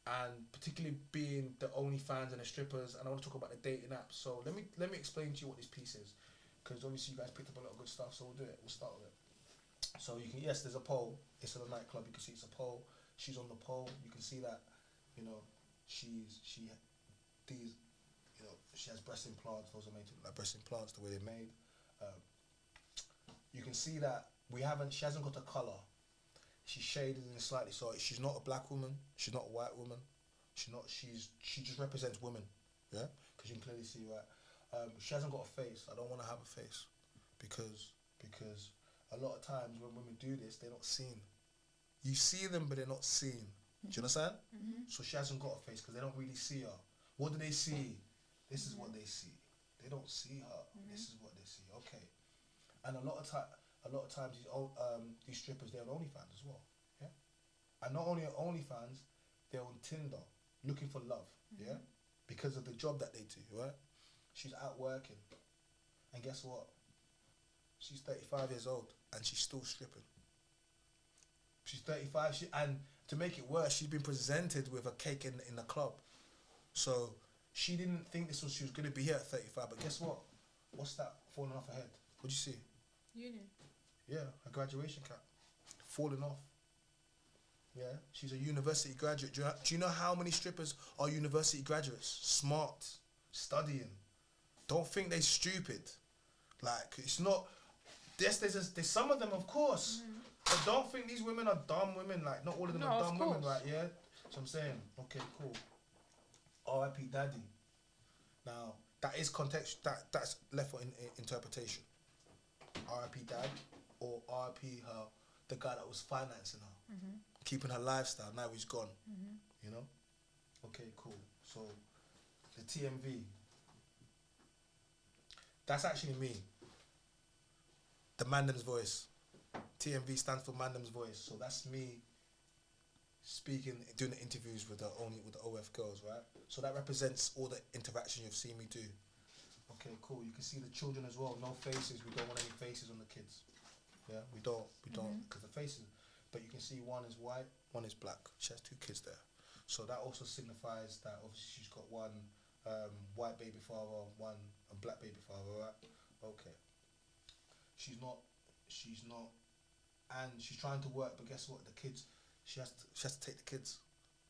Speaker 1: and particularly being the OnlyFans and the strippers, and I want to talk about the dating apps. So let me explain to you what this piece is, because obviously you guys picked up a lot of good stuff, so we'll do it. We'll start with it. So you can, yes, there's a pole. It's in a nightclub. You can see it's a pole. She's on the pole. You can see that, you know, she has breast implants. Those are made to look like breast implants, the way they're made. You can see that she hasn't got a colour. She's shaded in slightly, so she's not a black woman. She's not a white woman. She just represents women, yeah. Because you can clearly see, right. She hasn't got a face. I don't want to have a face, because a lot of times when women do this, they're not seen. You see them, but they're not seen. Do you understand?
Speaker 2: Mm-hmm.
Speaker 1: So she hasn't got a face because they don't really see her. What do they see? This is what they see. They don't see her. This is what they see. Okay. And a lot of times these strippers, they're on OnlyFans as well. Yeah. And not only on OnlyFans, they're on Tinder looking for love. Yeah. Because of the job that they do. Right. She's out working, and guess what? She's 35 years old and she's still stripping. She's 35. And to make it worse, she's been presented with a cake in the club. So she didn't think she was going to be here at 35. But guess what? What's that falling off her head? What'd you see?
Speaker 3: Uni.
Speaker 1: Yeah, a graduation cap falling off. Yeah, she's a university graduate. Do you know how many strippers are university graduates? Smart, studying. Don't think they're stupid. Like, it's not. Yes, there's some of them, of course. But don't think these women are dumb women. Like, not all of them are dumb women, right? Yeah. So I'm saying, okay, cool. R.I.P. Daddy. Now that is context. That's left for interpretation. R.I.P. Dad, or R.I.P. her, the guy that was financing her, keeping her lifestyle. Now he's gone. You know. Okay, cool. So the TMV. That's actually me. The Mandem's voice. TMV stands for Mandem's voice. So that's me speaking, doing the interviews with the OF girls, right? So that represents all the interaction you've seen me do. Okay, cool. You can see the children as well. No faces. We don't want any faces on the kids. Yeah, we don't, because the faces. But you can see one is white, one is black. She has 2 kids there. So that also signifies that obviously she's got one white baby father, one a black baby father, right? Okay. She's not, and she's trying to work, but guess what? The kids, she has to take the kids.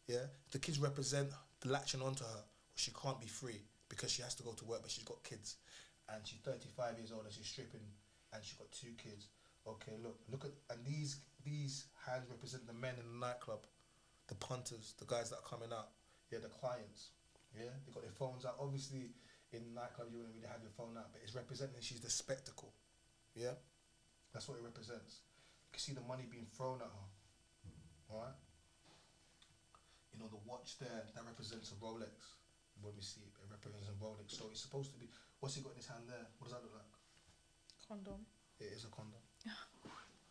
Speaker 1: Yeah, the kids represent latching onto her. She can't be free because she has to go to work, but she's got kids, and she's 35 years old and she's stripping, and she's got 2 kids. Okay, look at, and these hands represent the men in the nightclub, the punters, the guys that are coming out. Yeah, the clients. Yeah, they got their phones out. Obviously, in the nightclub you wouldn't really have your phone out, but it's representing she's the spectacle. Yeah, that's what it represents. You can see the money being thrown at her. Alright? You know, the watch there, that represents a Rolex. When we see it, it represents a Rolex. So it's supposed to be, what's he got in his hand there? What does that look like?
Speaker 3: Condom.
Speaker 1: It is a condom.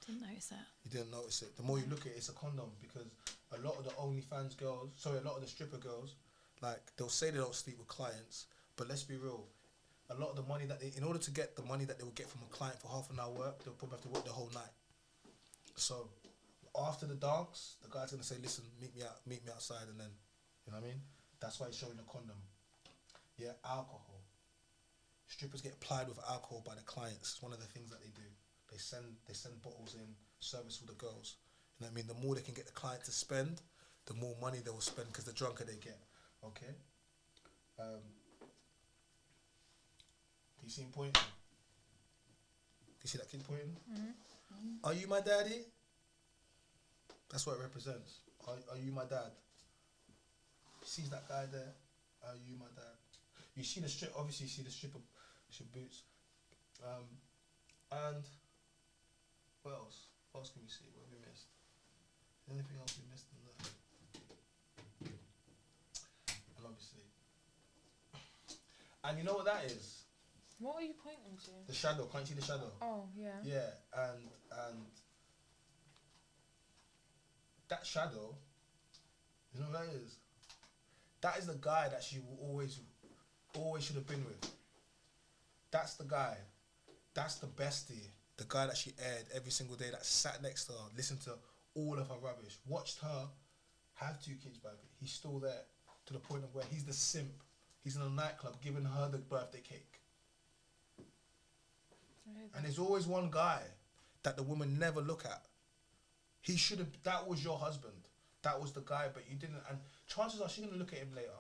Speaker 2: Didn't notice that.
Speaker 1: You didn't notice it. The more you look at it, it's a condom, because a lot of the OnlyFans girls, a lot of the stripper girls, like, they'll say they don't sleep with clients, but let's be real. A lot of the money that in order to get the money that they will get from a client for half an hour work, they'll probably have to work the whole night. So after the dance, the guy's gonna say, "Listen, meet me outside," and then, you know what I mean? That's why he's showing a condom. Yeah, alcohol. Strippers get plied with alcohol by the clients. It's one of the things that they do. They send bottles in, service with the girls. You know what I mean? The more they can get the client to spend, the more money they will spend, because the drunker they get. Okay. Do you see him pointing? Do you see that kid pointing? Are you my daddy? That's what it represents. Are you my dad? Sees that guy there? Are you my dad? You see the strip. Obviously, you see the stripper boots. And what else? What else can we see? What have we missed? Is there anything else we missed in there? And obviously, and you know what that is?
Speaker 3: What are you pointing to?
Speaker 1: The shadow. Can't you see the shadow?
Speaker 3: Oh, yeah.
Speaker 1: Yeah, and that shadow, you know what that is? That is the guy that she will always should have been with. That's the guy. that's the bestie, the guy that she aired every single day, that sat next to her, listened to all of her rubbish, watched her have 2 kids, baby. He's still there to the point of where he's the simp. He's in a nightclub giving her the birthday cake. And there's always one guy that the women never look at. He should have, that was your husband. That was the guy, but you didn't. And chances are she's going to look at him later.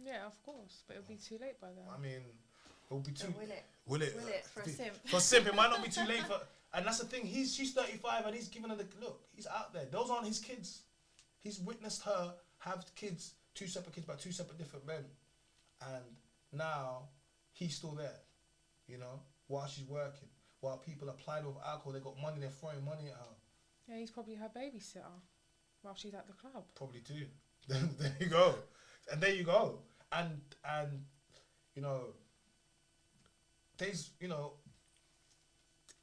Speaker 3: Yeah, of course. But it'll be too late by then.
Speaker 1: I mean, it will be too...
Speaker 2: Will it?
Speaker 1: Will it?
Speaker 2: Will it for a simp?
Speaker 1: For a simp, it might not be too late for... And that's the thing, she's 35 and he's giving her the... Look, he's out there. Those aren't his kids. He's witnessed her have kids, 2 separate kids by 2 separate different men. And now, he's still there, you know, while she's working. While people are applying with alcohol, they got money, they're throwing money at her.
Speaker 3: Yeah, he's probably her babysitter while she's at the club.
Speaker 1: Probably too. There you go. And there you go. And you know, there's, you know,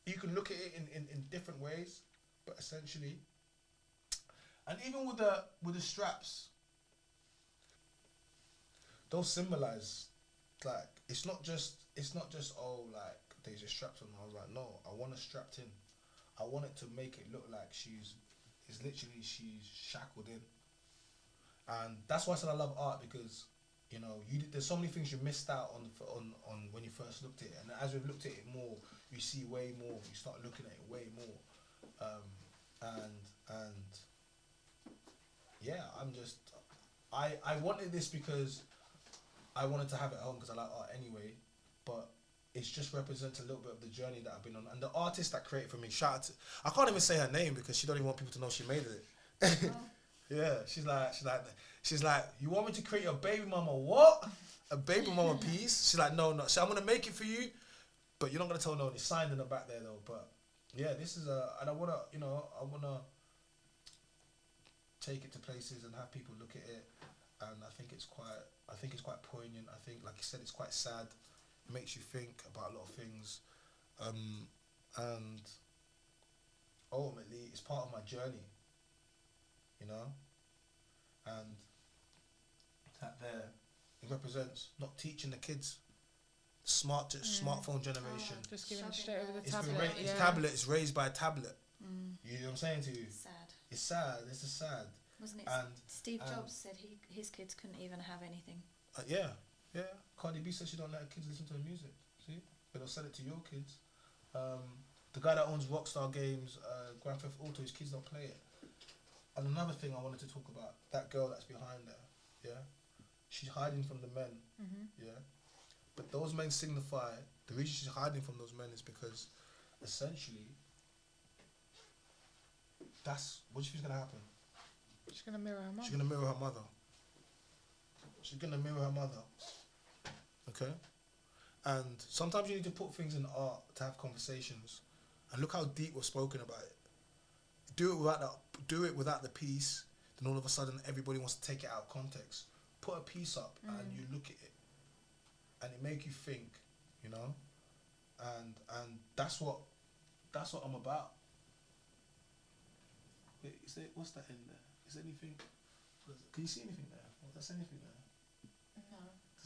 Speaker 1: you can look at it in different ways, but essentially, and even with the straps, those symbolize, like, it's not just oh, like, there's just straps on. I was like, no, I want her strapped in. I want it to make it look like she's shackled in. And that's why I said I love art, because, you know, there's so many things you missed out on when you first looked at it, and as we've looked at it more, you see way more. You start looking at it way more, and yeah, I wanted this because I wanted to have it at home because I like art anyway, but it just represents a little bit of the journey that I've been on, and the artist that created for me. Shout out to, I can't even say her name because she don't even want people to know she made it. Oh. Yeah, she's like, you want me to create your baby mama what? A baby mama piece? She's like, no. So I'm gonna make it for you, but you're not gonna tell no one. It's signed in the back there though. But yeah, this is and I wanna take it to places and have people look at it, and I think it's quite poignant. I think, like you said, it's quite sad. It makes you think about a lot of things, and ultimately, it's part of my journey. You know, and that there, it represents not teaching the kids, smartphone generation.
Speaker 3: Just giving it straight over the
Speaker 1: It's
Speaker 3: tablet.
Speaker 1: It's raised by a tablet. You know what I'm saying to you?
Speaker 2: Sad.
Speaker 1: It's sad. This is sad.
Speaker 2: Wasn't it?
Speaker 1: And
Speaker 2: Steve Jobs said his kids couldn't even have anything.
Speaker 1: Yeah. Cardi B says she don't let her kids listen to her music. See, but they'll sell it to your kids. The guy that owns Rockstar Games, Grand Theft Auto, his kids don't play it. And another thing I wanted to talk about, that girl that's behind there, yeah? She's hiding from the men, yeah? But those men signify, the reason she's hiding from those men is because, essentially, that's, what do you think is going to happen?
Speaker 3: She's going to mirror her mother.
Speaker 1: She's going to mirror her mother. She's going to mirror her mother, okay? And sometimes you need to put things in art to have conversations. And look how deep we've spoken about it. Do it without the piece, then all of a sudden everybody wants to take it out of context. Put a piece up and you look at it, and it make you think, you know, and that's what I'm about. Wait, what's that in there? Is there anything? Can you see anything there? That's anything there?
Speaker 2: No.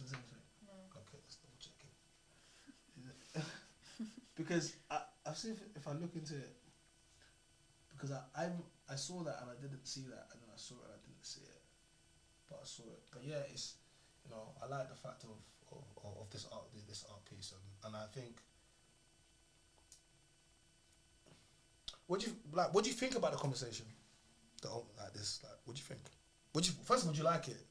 Speaker 1: Is there anything?
Speaker 2: No.
Speaker 1: Okay, let's double check it. Because I've seen if I look into it. Because I saw that and I didn't see that, and then I saw it and I didn't see it, but I saw it. But yeah, it's, you know, I like the fact of this art piece, and I think, what do you think about the conversation? Like this, like, what do you think? First of all, do you like it?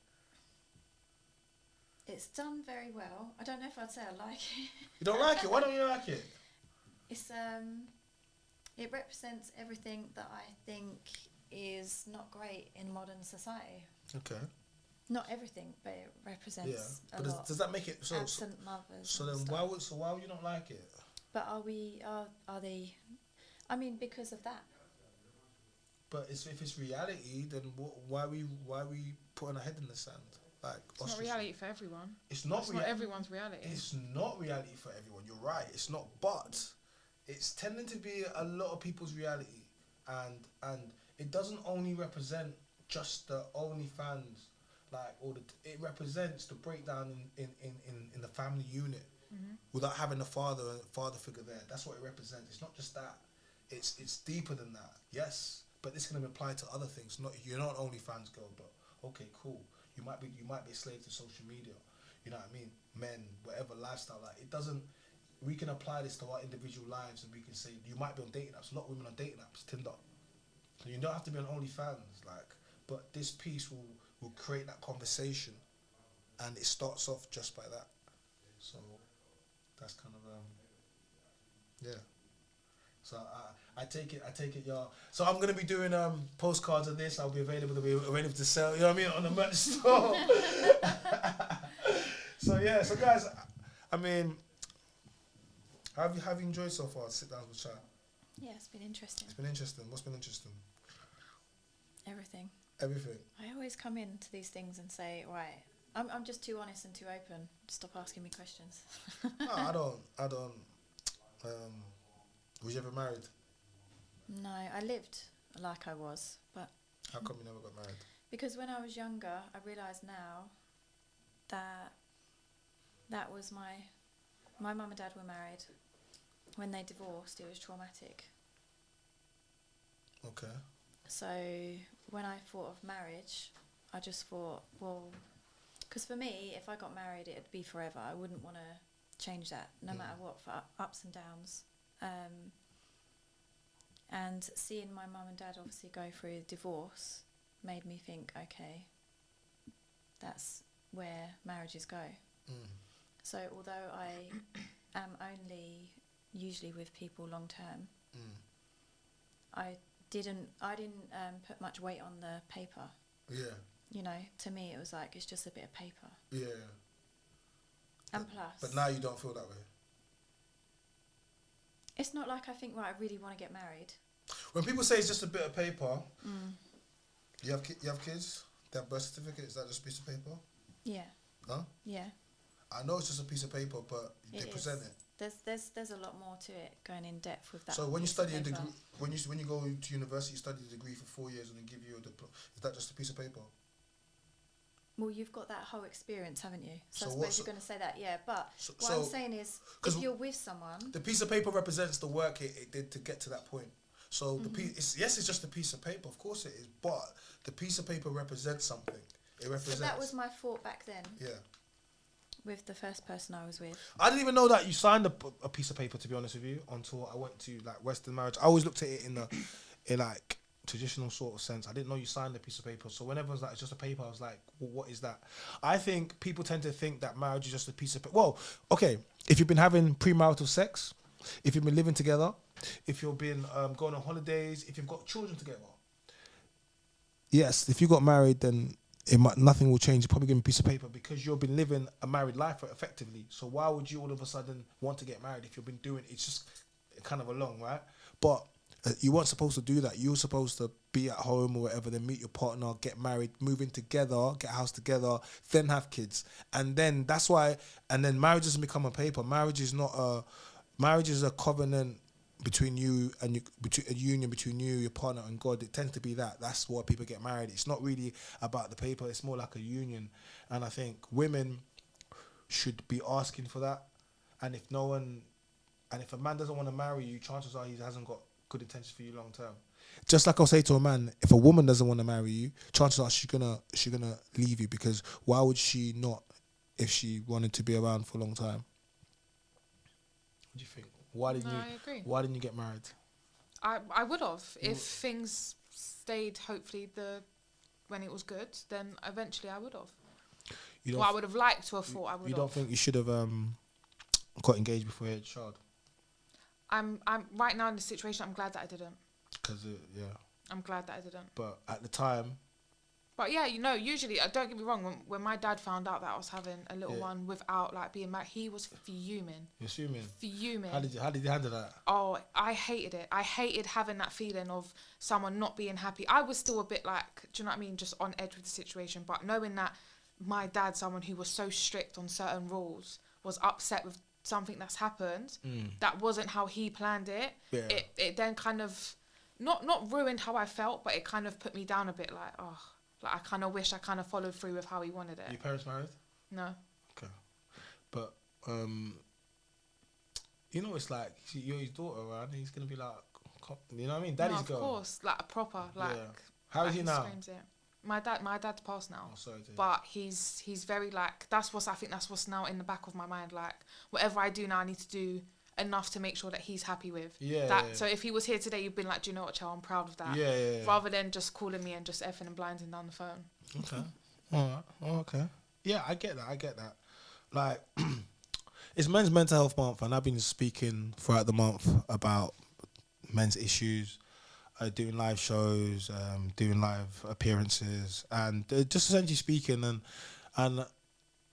Speaker 2: It's done very well. I don't know if I'd say I like it.
Speaker 1: You don't like it? Why don't you like it?
Speaker 2: It's it represents everything that I think is not great in modern society.
Speaker 1: Okay.
Speaker 2: Not everything, but it represents a lot.
Speaker 1: Does that make it so?
Speaker 2: Absent mothers.
Speaker 1: So then, why would you not like it?
Speaker 2: But are they? I mean, because of that.
Speaker 1: But if it's reality, then why are we putting our head in the sand? Like,
Speaker 3: it's not reality for everyone.
Speaker 1: It's not
Speaker 3: everyone's reality.
Speaker 1: It's not reality for everyone. You're right. It's not, but it's tending to be a lot of people's reality, and it doesn't only represent just the OnlyFans, like, it represents the breakdown in the family unit. without having a father figure there. That's what it represents. It's not just that. It's deeper than that. Yes, but this can apply to other things. Not you're not only fans girl, but okay, cool. You might be a slave to social media. You know what I mean? Men, whatever lifestyle, like it doesn't. We can apply this to our individual lives, and we can say you might be on dating apps. A lot of women on dating apps, Tinder. So you don't have to be on OnlyFans, like. But this piece will create that conversation, and it starts off just by that. So that's kind of yeah. So I take it, y'all. So I'm gonna be doing postcards of this. I'll be available to sell. You know what I mean, on the merch store. So yeah, so guys, I mean, have you enjoyed so far? Sit down with Chy.
Speaker 2: Yeah, it's been interesting.
Speaker 1: It's been interesting. What's been interesting?
Speaker 2: Everything.
Speaker 1: Everything.
Speaker 2: I always come into these things and say, right, I'm just too honest and too open. Stop asking me questions.
Speaker 1: No, I don't. Was you ever married?
Speaker 2: No, I lived like I was, but...
Speaker 1: How come you never got married?
Speaker 2: Because when I was younger, I realised now that was my mum and dad were married. When they divorced, it was traumatic.
Speaker 1: Okay.
Speaker 2: So when I thought of marriage, I just thought, well, because for me, if I got married, it'd be forever. I wouldn't want to change that, no matter what, for ups and downs. And seeing my mum and dad obviously go through a divorce made me think, okay, that's where marriages go. So although I am only usually with people long term, I didn't put much weight on the paper.
Speaker 1: Yeah.
Speaker 2: You know, to me it was like, it's just a bit of paper.
Speaker 1: Yeah.
Speaker 2: And plus...
Speaker 1: But now you don't feel that way?
Speaker 2: It's not like I think, right, I really want to get married.
Speaker 1: When people say it's just a bit of paper, you have kids? They have birth certificate? Is that just a piece of paper?
Speaker 2: Yeah.
Speaker 1: Huh?
Speaker 2: Yeah.
Speaker 1: I know it's just a piece of paper, but they present it.
Speaker 2: There's a lot more to it, going in depth with that.
Speaker 1: So when you study a degree, when you go to university, you study a degree for 4 years and then give you a diploma. Is that just a piece of paper?
Speaker 2: Well, you've got that whole experience, haven't you? So I
Speaker 1: So
Speaker 2: suppose you're going to say that, yeah. But what I'm saying is, if you're with someone...
Speaker 1: The piece of paper represents the work it did to get to that point. So the piece, it's just a piece of paper. Of course it is. But the piece of paper represents something. It represents...
Speaker 2: So that was my thought back then.
Speaker 1: Yeah.
Speaker 2: With the first person I was with.
Speaker 1: I didn't even know that you signed a piece of paper, to be honest with you, until I went to like Western marriage. I always looked at it in like traditional sort of sense. I didn't know you signed a piece of paper. So whenever it was like, it's just a paper, I was like, well, what is that? I think people tend to think that marriage is just a piece of paper. Well, okay, if you've been having premarital sex, if you've been living together, if you've been going on holidays, if you've got children together. Yes, if you got married, then nothing will change. It's probably going to be a piece of paper because you've been living a married life effectively. So why would you all of a sudden want to get married if you've been doing it's just kind of along, right? But you weren't supposed to do that. You were supposed to be at home or whatever, then meet your partner, get married, move in together, get a house together, then have kids. And then that's why, and then marriage doesn't become a paper. Marriage is a covenant between you and a union between you, your partner, and God. It tends to be that. That's why people get married. It's not really about the paper. It's more like a union. And I think women should be asking for that. And if a man doesn't want to marry you, chances are he hasn't got good intentions for you long term. Just like I'll say to a man, if a woman doesn't want to marry you, chances are she's gonna leave you, because why would she not if she wanted to be around for a long time? What do you think? Why didn't you get married?
Speaker 3: I would have if things stayed. Hopefully, when it was good, then eventually I would have. I would have liked to have thought I would have.
Speaker 1: You don't think you should have got engaged before you had a child?
Speaker 3: I'm right now in the situation. I'm glad that I didn't.
Speaker 1: Because yeah.
Speaker 3: I'm glad that I didn't.
Speaker 1: But at the time.
Speaker 3: But yeah, usually, don't get me wrong, when my dad found out that I was having a little one without like being married, he was fuming.
Speaker 1: You're fuming?
Speaker 3: Fuming.
Speaker 1: How did you handle that?
Speaker 3: Oh, I hated it. I hated having that feeling of someone not being happy. I was still a bit like, do you know what I mean, just on edge with the situation. But knowing that my dad, someone who was so strict on certain rules, was upset with something that's happened, that wasn't how he planned it. Yeah. It then kind of, not ruined how I felt, but it kind of put me down a bit like, oh. Like, I kind of wish I kind of followed through with how he wanted it.
Speaker 1: Are your parents married?
Speaker 3: No.
Speaker 1: Okay. But You know, it's like you're his daughter, right? He's gonna be like, you know what I mean? Daddy's
Speaker 3: no, of
Speaker 1: girl.
Speaker 3: course, like a proper, like.
Speaker 1: Yeah. How is he now?
Speaker 3: Screams it. My dad's passed now.
Speaker 1: Oh, sorry to hear.
Speaker 3: But he's very like, I think that's what's now in the back of my mind. Like, whatever I do now, I need to do enough to make sure that he's happy with.
Speaker 1: Yeah.
Speaker 3: So if he was here today, you'd been like, do you know what, Chow, I'm proud of that.
Speaker 1: Yeah.
Speaker 3: Rather than just calling me and just effing and blinding down the phone.
Speaker 1: Okay. All right. Oh, okay. Yeah, I get that. Like, it's Men's Mental Health Month, and I've been speaking throughout the month about men's issues, doing live shows, doing live appearances, and just essentially speaking. And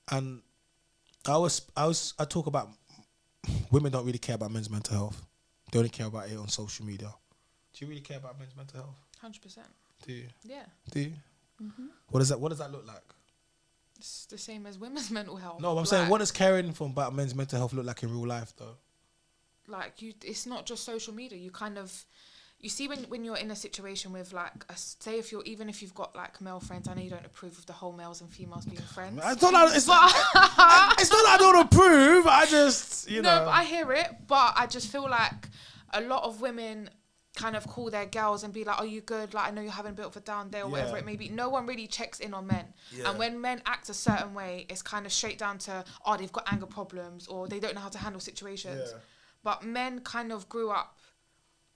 Speaker 1: I talk about women don't really care about men's mental health. They only care about it on social media. Do you really care about men's mental health?
Speaker 3: 100%.
Speaker 1: Do you?
Speaker 3: Yeah.
Speaker 1: Do you?
Speaker 3: Mm-hmm.
Speaker 1: What does that look like?
Speaker 3: It's the same as women's mental health.
Speaker 1: No, I'm saying, what does caring about men's mental health look like in real life, though?
Speaker 3: Like, it's not just social media. You see when you're in a situation with like, say if you've got like male friends, I know you don't approve of the whole males and females being friends.
Speaker 1: It's not that I don't approve. I just, you know.
Speaker 3: No, but I hear it. But I just feel like a lot of women kind of call their girls and be like, "Are you good? Like, I know you're having a bit of a down day or whatever it may be." No one really checks in on men. Yeah. And when men act a certain way, it's kind of straight down to, oh, they've got anger problems or they don't know how to handle situations. Yeah. But men kind of grew up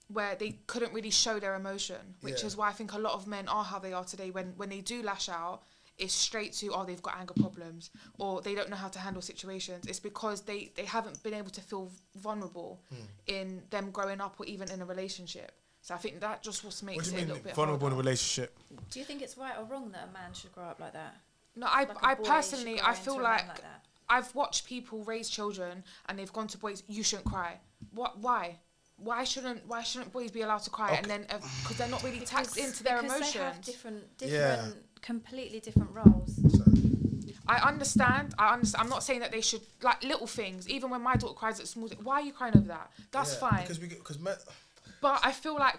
Speaker 3: where they couldn't really show their emotion, which is why I think a lot of men are how they are today. When they do lash out, it's straight to, oh, they've got anger problems or they don't know how to handle situations. It's because they haven't been able to feel vulnerable in them growing up or even in a relationship. So I think that just what makes it a little bit
Speaker 1: vulnerable
Speaker 3: harder.
Speaker 1: in a relationship?
Speaker 2: Do you think it's right or wrong that a man should grow up like that?
Speaker 3: No,
Speaker 2: like
Speaker 3: I personally, I feel like
Speaker 2: that.
Speaker 3: I've watched people raise children and they've gone to boys, you shouldn't cry. Why? Why shouldn't boys be allowed to cry? Okay. And then because they're not really tapped into their emotions. They have
Speaker 2: different, completely different roles.
Speaker 3: I understand. I'm not saying that they should, like, little things. Even when my daughter cries at small things, why are you crying over that? That's fine. But I feel like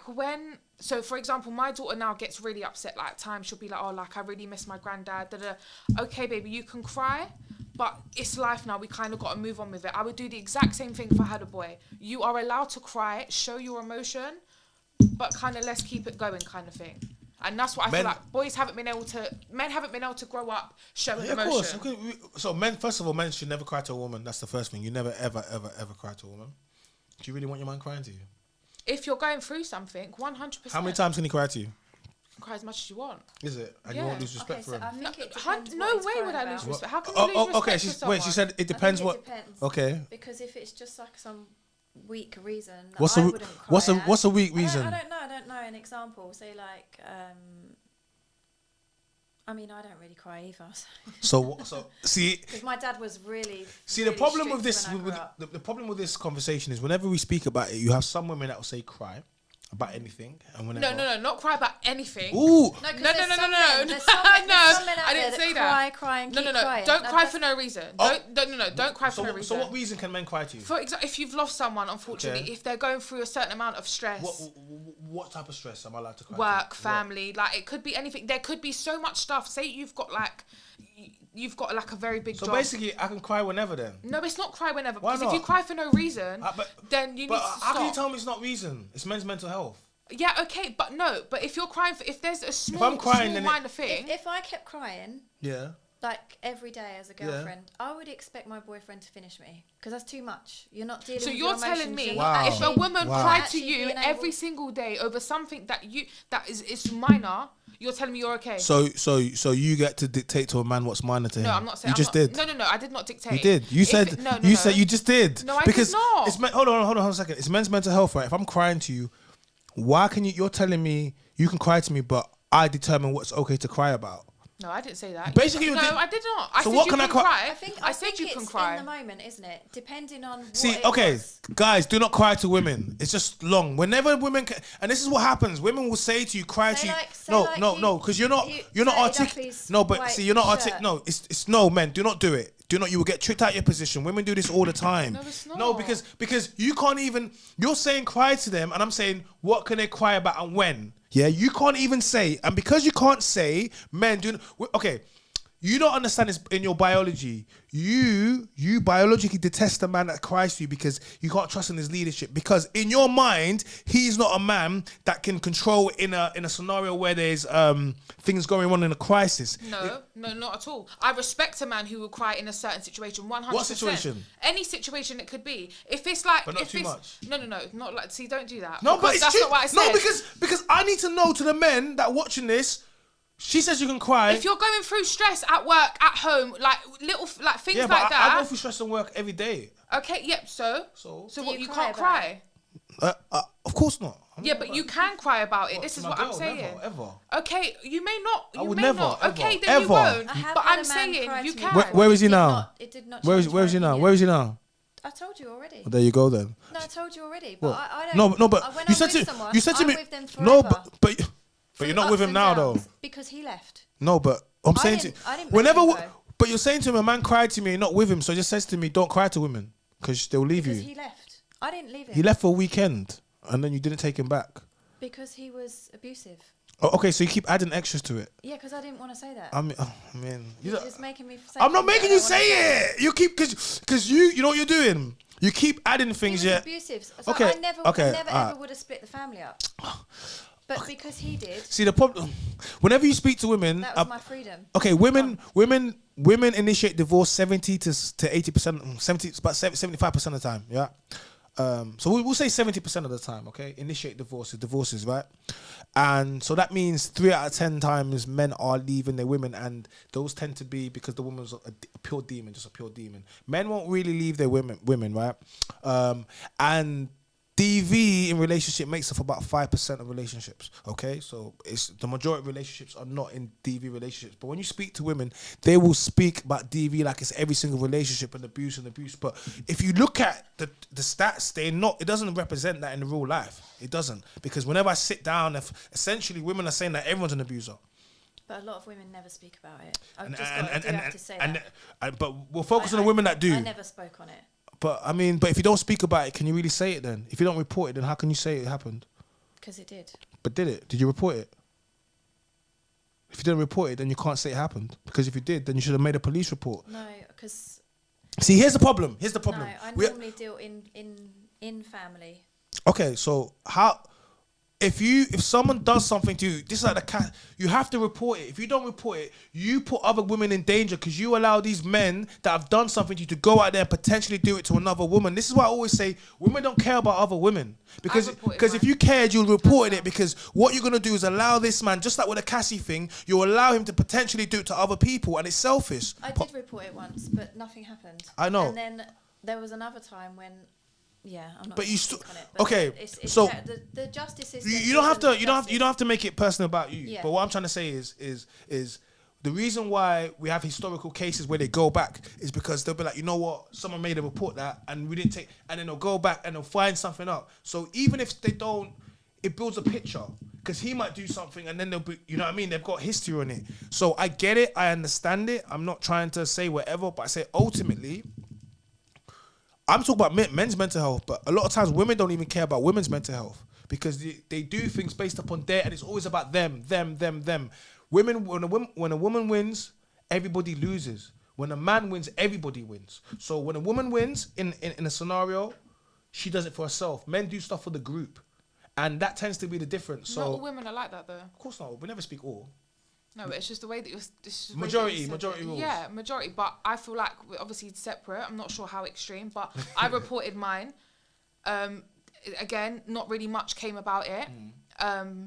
Speaker 3: so for example, my daughter now gets really upset. Like, times she'll be like, oh, like, I really miss my granddad. Okay, baby, you can cry. But it's life now. We kind of got to move on with it. I would do the exact same thing if I had a boy. You are allowed to cry, show your emotion, but kind of let's keep it going kind of thing. And that's what I feel like men haven't been able to grow up showing emotion. Of course.
Speaker 1: So first of all, men should never cry to a woman. That's the first thing. You never, ever, ever, ever cry to a woman. Do you really want your man crying to you?
Speaker 3: If you're going through something, 100%.
Speaker 1: How many times can he cry to you?
Speaker 3: Cry as much as you want.
Speaker 1: Is it? And you won't lose respect for him?
Speaker 2: I think it depends
Speaker 3: no way would I lose respect. How can you lose respect for someone?
Speaker 1: She said it depends
Speaker 2: it depends.
Speaker 1: Okay.
Speaker 2: Because if it's just like some weak reason,
Speaker 1: what's
Speaker 2: I wouldn't cry.
Speaker 1: What's a weak reason?
Speaker 2: I don't know an example. Say like, I mean, I don't really cry either.
Speaker 1: So see,
Speaker 2: because my dad was really.
Speaker 1: See,
Speaker 2: really
Speaker 1: the problem with
Speaker 2: strict
Speaker 1: this,
Speaker 2: when
Speaker 1: the problem with this conversation is whenever we speak about it, you have some women that will say cry about anything, and whenever
Speaker 3: no, not cry about anything.
Speaker 1: Ooh,
Speaker 3: no. I didn't say that.
Speaker 2: Cry and keep
Speaker 3: no.
Speaker 2: crying.
Speaker 3: Don't cry for no reason. Don't cry for no reason.
Speaker 1: So what reason can men cry to you?
Speaker 3: For example, if you've lost someone, unfortunately, if they're going through a certain amount of stress.
Speaker 1: What type of stress am I allowed to cry?
Speaker 3: Work, family, like it could be anything. There could be so much stuff. Say you've got like a very big job.
Speaker 1: So basically, I can cry whenever then?
Speaker 3: No, it's not cry whenever.
Speaker 1: Why
Speaker 3: because
Speaker 1: not?
Speaker 3: if you cry for no reason, then you need to stop.
Speaker 1: How can you tell me it's not reason? It's men's mental health.
Speaker 3: Yeah, okay, but if you're crying if there's a small minor thing.
Speaker 2: If I kept crying, like every day as a girlfriend, I would expect my boyfriend to finish me because that's too much. You're not dealing. So with you're telling me
Speaker 3: if a woman cried to you every single day over something that is minor, you're telling me you're okay. So
Speaker 1: you get to dictate to a man what's minor to him.
Speaker 3: No, I'm not saying.
Speaker 1: You just did.
Speaker 3: No, I did not dictate.
Speaker 1: You did. You said. You said you just did.
Speaker 3: No, I did not.
Speaker 1: Hold on a second. It's men's mental health, right? If I'm crying to you, why can you're telling me you can cry to me, but I determine what's okay to cry about?
Speaker 3: No, I didn't say that.
Speaker 1: Basically,
Speaker 3: I did not. I
Speaker 1: said
Speaker 3: what can I cry?
Speaker 2: I think you can cry. In the moment, isn't it? Depending on
Speaker 1: guys, do not cry to women. It's just long. Whenever women and this is what happens. Women will say to you, cry to you. No, because you're not articulate. No, but see, you're not articulate. No, it's no, men. Do not do it. Do not. You will get tricked out of your position. Women do this all the time.
Speaker 3: No, it's not.
Speaker 1: No, because you can't even. You're saying cry to them, and I'm saying what can they cry about and when. Yeah, you can't even say, and because you can't say, men do. Okay, You don't understand this in your biology. You biologically detest a man that cries to you because you can't trust in his leadership. Because in your mind, he's not a man that can control in a scenario where there's things going on in a crisis.
Speaker 3: No, not at all. I respect a man who will cry in a certain situation. 100%.
Speaker 1: What situation?
Speaker 3: Any situation it could be. If it's like,
Speaker 1: But not too much.
Speaker 3: No, not like. See, don't do that.
Speaker 1: No, but it's
Speaker 3: that's
Speaker 1: true.
Speaker 3: not what I said.
Speaker 1: No, because I need to know to the men that are watching this. She says you can cry.
Speaker 3: If you're going through stress at work, at home, like little things like
Speaker 1: but
Speaker 3: that.
Speaker 1: I go through stress and work every day.
Speaker 3: Okay, yep. So what? You can't cry.
Speaker 1: Of course not.
Speaker 3: Yeah, but you can cry about it. This is what I'm saying.
Speaker 1: Never, ever.
Speaker 3: Okay, you may not.
Speaker 1: I would never, ever,
Speaker 3: Okay, then you
Speaker 1: ever.
Speaker 3: won't.
Speaker 2: I have
Speaker 3: But
Speaker 2: had
Speaker 3: I'm
Speaker 2: a man
Speaker 3: saying
Speaker 2: cry
Speaker 3: you
Speaker 2: to me
Speaker 3: can.
Speaker 2: before.
Speaker 1: Where is he
Speaker 2: It did
Speaker 1: now?
Speaker 2: not- It did not.
Speaker 1: Where is
Speaker 2: change my
Speaker 1: he now?
Speaker 2: opinion.
Speaker 1: Where is he now?
Speaker 2: I told you already.
Speaker 1: Well, there you go then.
Speaker 2: No, I told you already. But
Speaker 1: What?
Speaker 2: I don't.
Speaker 1: No, but
Speaker 2: when
Speaker 1: you
Speaker 2: I'm
Speaker 1: said
Speaker 2: with
Speaker 1: to
Speaker 2: someone,
Speaker 1: you said to
Speaker 2: I'm
Speaker 1: me
Speaker 2: with them
Speaker 1: no,
Speaker 2: forever.
Speaker 1: but you're not
Speaker 2: Through
Speaker 1: with him
Speaker 2: ups
Speaker 1: now
Speaker 2: and
Speaker 1: though.
Speaker 2: downs, because he left.
Speaker 1: No, but I'm
Speaker 2: I
Speaker 1: saying to
Speaker 2: didn't- I didn't make
Speaker 1: whenever
Speaker 2: him go.
Speaker 1: but you're saying to him a man cried to me and not with him, so it just says to me don't cry to women because they'll leave
Speaker 2: Because
Speaker 1: you.
Speaker 2: he left. I didn't leave him.
Speaker 1: He left for a weekend and then you didn't take him back.
Speaker 2: Because he was abusive.
Speaker 1: Oh, okay, so you keep adding extras to it.
Speaker 2: Yeah, because I didn't want to say that.
Speaker 1: I mean,
Speaker 2: You're just making me say
Speaker 1: I'm not
Speaker 2: things that
Speaker 1: making
Speaker 2: I
Speaker 1: you
Speaker 2: don't wanna
Speaker 1: say it. You keep because you know what you're doing. You keep adding
Speaker 2: He
Speaker 1: things.
Speaker 2: was
Speaker 1: Yeah.
Speaker 2: abusive. So
Speaker 1: Okay,
Speaker 2: I never
Speaker 1: alright.
Speaker 2: ever would have split the family up. But because he did,
Speaker 1: See the problem. Whenever you speak to women,
Speaker 2: that was my freedom.
Speaker 1: okay, women initiate divorce 70 to 80%, 70, about 75% of the time. Yeah. So we'll say 70% of the time. Okay, initiate divorces, right? And so that means 3 out of 10 times men are leaving their women, and those tend to be because the woman's a pure demon, just a pure demon. Men won't really leave their women, right? And DV in relationship makes up about 5% of relationships. Okay, so it's the majority of relationships are not in DV relationships. But when you speak to women, they will speak about DV like it's every single relationship and abuse. But if you look at the stats, it doesn't represent that in the real life. It doesn't, because whenever I sit down, essentially women are saying that everyone's an abuser.
Speaker 2: But a lot of women never speak about it. I
Speaker 1: And-
Speaker 2: just
Speaker 1: and-
Speaker 2: got, do
Speaker 1: and-
Speaker 2: have to say
Speaker 1: and-
Speaker 2: that.
Speaker 1: But we'll focus on the women that do.
Speaker 2: I never spoke on it.
Speaker 1: But I mean, but if you don't speak about it, can you really say it then? If you don't report it, then how can you say it happened?
Speaker 2: Because it did.
Speaker 1: But did it? Did you report it? If you didn't report it, then you can't say it happened. Because if you did, then you should have made a police report.
Speaker 2: No, because
Speaker 1: See, here's the problem.
Speaker 2: no, I normally deal in family.
Speaker 1: Okay, so if someone does something to you, this is like the cat, you have to report it. If you don't report it, you put other women in danger because you allow these men that have done something to you to go out there and potentially do it to another woman. This is why I always say women don't care about other women. Because if you cared, you'll report it, because what you're going to do is allow this man, just like with the Cassie thing, you allow him to potentially do it to other people, and it's selfish.
Speaker 2: I did report it once, but nothing happened.
Speaker 1: I know.
Speaker 2: And then there was another time when, yeah, I'm not.
Speaker 1: But you
Speaker 2: still
Speaker 1: still
Speaker 2: on it, but
Speaker 1: okay.
Speaker 2: it's
Speaker 1: So
Speaker 2: the justice system.
Speaker 1: you don't have to
Speaker 2: isn't
Speaker 1: you don't
Speaker 2: justice.
Speaker 1: have to make it personal about you.
Speaker 2: Yeah.
Speaker 1: But what I'm trying to say is the reason why we have historical cases where they go back is because they'll be like, you know what, someone made a report that and we didn't take, and then they'll go back and they'll find something up. So even if they don't, it builds a picture, because he might do something and then they'll be, you know what I mean? They've got history on it. So I get it, I understand it. I'm not trying to say whatever, but I say ultimately, I'm talking about men's mental health, but a lot of times women don't even care about women's mental health because they do things based upon and it's always about them. Women, when a woman wins, everybody loses. When a man wins, everybody wins. So when a woman wins in a scenario, she does it for herself. Men do stuff for the group, and that tends to be the difference. So
Speaker 3: not all women are like that, though.
Speaker 1: of course not. We never speak all.
Speaker 3: No, but it's just the way that you're.
Speaker 1: Majority rules.
Speaker 3: Yeah, majority. But I feel like we're obviously separate. I'm not sure how extreme, but I reported mine. Again, not really much came about it.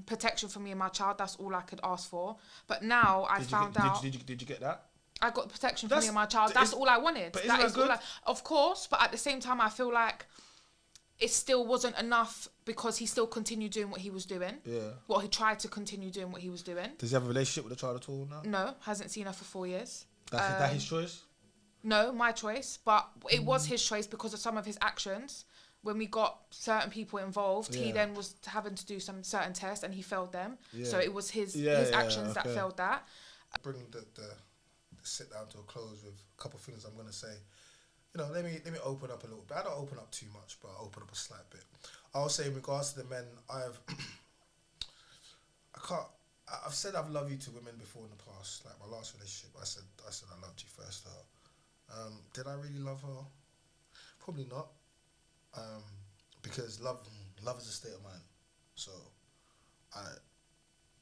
Speaker 3: Protection for me and my child. That's all I could ask for. But now I found out.
Speaker 1: Did you get that?
Speaker 3: I got protection for me and my child. That's all I wanted.
Speaker 1: But isn't that good?
Speaker 3: Of course, but at the same time, I feel like it still wasn't enough because he still continued doing what he was doing.
Speaker 1: Yeah.
Speaker 3: Well, he tried to continue doing what he was doing.
Speaker 1: Does he have a relationship with the child at all now?
Speaker 3: No, hasn't seen her for 4 years.
Speaker 1: That's his choice?
Speaker 3: No, my choice. But it was his choice because of some of his actions. When we got certain people involved, he then was having to do some certain tests and he failed them. Yeah. So it was his actions that failed that.
Speaker 1: Bring the sit down to a close with a couple of things I'm going to say. You know, let me open up a little bit. I don't open up too much, but I open up a slight bit. I'll say in regards to the men, I've said I've loved you to women before in the past. Like my last relationship, I said I loved you first to her. Did I really love her? Probably not. Because love is a state of mind. So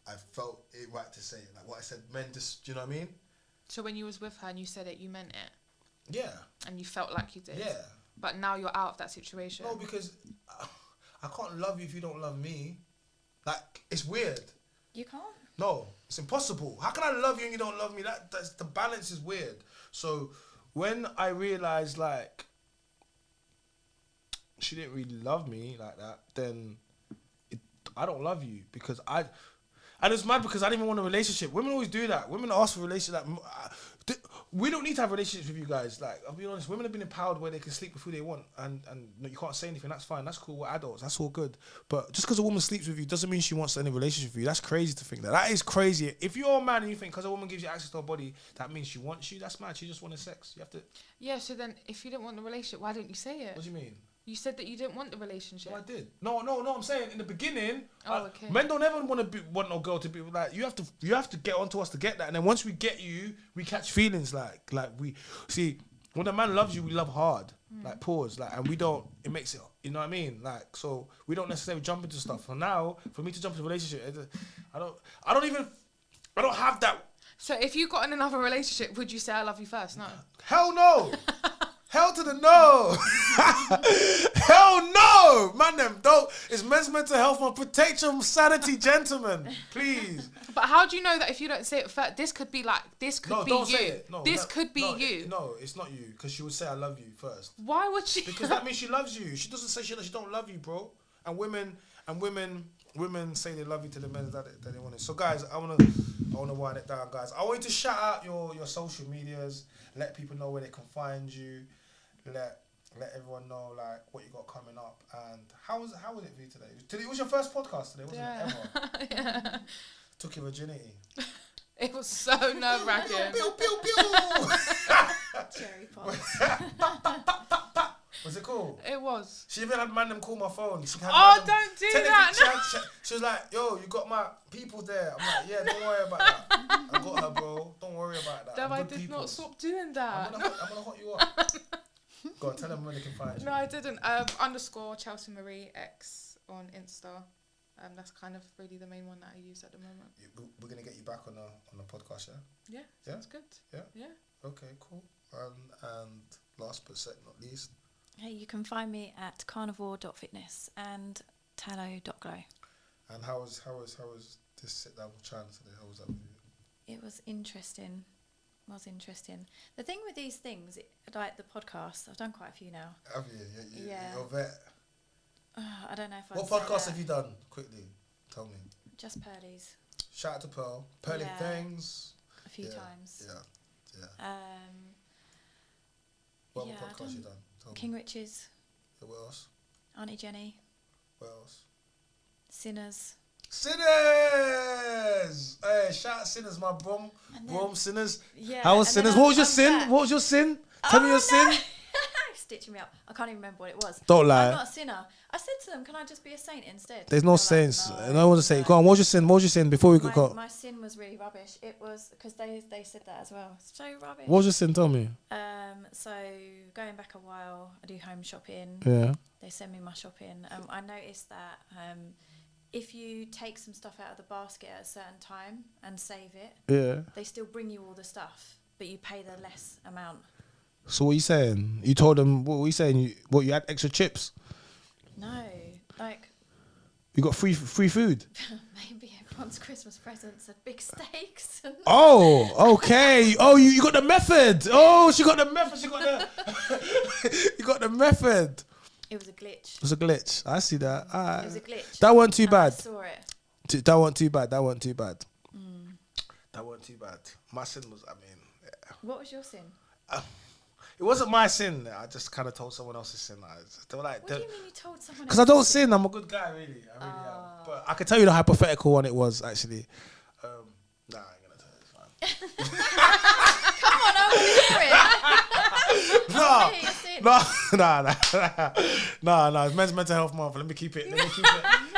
Speaker 1: I felt it right to say it. Like what I said meant this. Do you know what I mean?
Speaker 3: So when you was with her and you said it, you meant it.
Speaker 1: Yeah.
Speaker 3: And you felt like you did.
Speaker 1: Yeah.
Speaker 3: But now you're out of that situation.
Speaker 1: No, because I can't love you if you don't love me. Like it's weird.
Speaker 2: You can't.
Speaker 1: No, it's impossible. How can I love you and you don't love me? That's the balance is weird. So when I realized like she didn't really love me like that, then I don't love you because and it's mad because I didn't even want a relationship. Women always do that. Women ask for a relationship. Like, we don't need to have relationships with you guys. Like, I'll be honest, women have been empowered where they can sleep with who they want and you can't say anything. That's fine. That's cool. We're adults. That's all good. But just because a woman sleeps with you doesn't mean she wants any relationship with you. That's crazy to think that. That is crazy. If you're a man and you think because a woman gives you access to her body, that means she wants you, that's mad. She just wanted sex. You have to...
Speaker 3: Yeah, so then if you didn't want the relationship, why didn't you say it?
Speaker 1: What do you mean?
Speaker 3: You said that you didn't want the relationship.
Speaker 1: No, I did. No. I'm saying in the beginning,
Speaker 3: Okay.
Speaker 1: men don't ever want no girl to be like. You have to get onto us to get that, and then once we get you, we catch feelings like we see when a man loves you, we love hard, like pause, like, and we don't. It makes it, you know what I mean, like so we don't necessarily jump into stuff. So now, for me to jump into a relationship, I don't have that.
Speaker 3: So if you got in another relationship, would you say I love you first? No.
Speaker 1: Hell no. Hell to the no. Hell no. Man, them don't. It's men's mental health month. Protect your sanity, gentlemen. Please.
Speaker 3: But how do you know that if you don't say it first, this could be like, this could be
Speaker 1: don't
Speaker 3: you.
Speaker 1: say it. No,
Speaker 3: this could be you.
Speaker 1: No, it's not you. Because she would say I love you first.
Speaker 3: Why would she?
Speaker 1: Because that means she loves you. She doesn't say she don't love you, bro. And women say they love you to the men that they want it. So guys, I wanna wind it down, guys. I want you to shout out your social medias, let people know where they can find you, let everyone know like what you got coming up. And how was it for you today? It was your first podcast today, wasn't it? Ever?
Speaker 3: Yeah.
Speaker 1: Took your virginity.
Speaker 3: It was so nerve-wracking.
Speaker 1: Pew, pew, pew.
Speaker 2: Cherry pop.
Speaker 1: Was it cool?
Speaker 3: It was.
Speaker 1: She even had them call my phone. She had
Speaker 3: Don't do that.
Speaker 1: She was like, yo, you got my people there. I'm like, yeah, don't worry about that. I got her, bro. Don't worry about that.
Speaker 3: Dev, I did not stop doing that.
Speaker 1: I'm gonna hot you up. Go on, tell them where they can find you.
Speaker 3: No, I didn't. __ Chelsea Marie X on Insta. That's kind of really the main one that I use at the moment.
Speaker 1: We're gonna get you back on the podcast, yeah?
Speaker 3: Yeah, sounds good.
Speaker 1: Yeah. Okay, cool. And last but certainly not least.
Speaker 2: Hey, you can find me at carnivore.fitness and tallow.glow.
Speaker 1: And how was this sit down with Chyna today? How was that with you?
Speaker 2: It was interesting. The thing with these things, like the podcast, I've done quite a few now.
Speaker 1: Have you?
Speaker 2: Yeah.
Speaker 1: You're a vet.
Speaker 2: I don't know if I.
Speaker 1: What podcast have you done? Quickly, tell me.
Speaker 2: Just Pearlies.
Speaker 1: Shout out to Pearl. Pearly things.
Speaker 2: A few times.
Speaker 1: Yeah. What other podcast you done? Tell
Speaker 2: King
Speaker 1: me.
Speaker 2: Rich's.
Speaker 1: Yeah, what else?
Speaker 2: Auntie Jenny.
Speaker 1: What else?
Speaker 2: Sinners.
Speaker 1: Sinners! Hey, shout out Sinners, my brom Sinners.
Speaker 2: Yeah.
Speaker 1: How was Sinners? What was your sin?
Speaker 2: Back.
Speaker 1: What was your sin? Tell me your sin.
Speaker 2: Stitching me up. I can't even remember what it was.
Speaker 1: Don't lie.
Speaker 2: I'm not a sinner. I said to them, can I just be a saint instead?
Speaker 1: There's no
Speaker 2: They're
Speaker 1: saints.
Speaker 2: like,
Speaker 1: No one's a saint. Go on, what was your sin? What was your sin before we could go?
Speaker 2: My sin was really rubbish. It was, because they said that as well. So rubbish.
Speaker 1: What was your sin? Tell me.
Speaker 2: So going back a while, I do home shopping.
Speaker 1: Yeah.
Speaker 2: They send me my shopping. I noticed that if you take some stuff out of the basket at a certain time and save it, they still bring you all the stuff, but you pay the less amount. So
Speaker 1: what are you saying? You told them, what were you saying? You had extra chips?
Speaker 2: No, like...
Speaker 1: You got free food?
Speaker 2: Maybe everyone's Christmas presents are big steaks.
Speaker 1: Oh, okay. Oh, you got the method. Oh, she got the method. You got the method.
Speaker 2: It was a glitch.
Speaker 1: It was a glitch. I see that.
Speaker 2: It was a glitch.
Speaker 1: That wasn't too bad.
Speaker 2: I saw it.
Speaker 1: That wasn't too bad. That wasn't too bad. That wasn't too bad. My sin was,
Speaker 2: What was your sin?
Speaker 1: It wasn't my sin. I just kind of told someone else's sin. They were like,
Speaker 2: what do you mean you told someone else?
Speaker 1: Because I don't sin. I'm a good guy, really. I really am. But I can tell you the hypothetical one it was, actually. Nah, I ain't going to tell you. It's fine.
Speaker 2: Come on, I want to hear it.
Speaker 1: No. It's men's mental health month. Let me keep it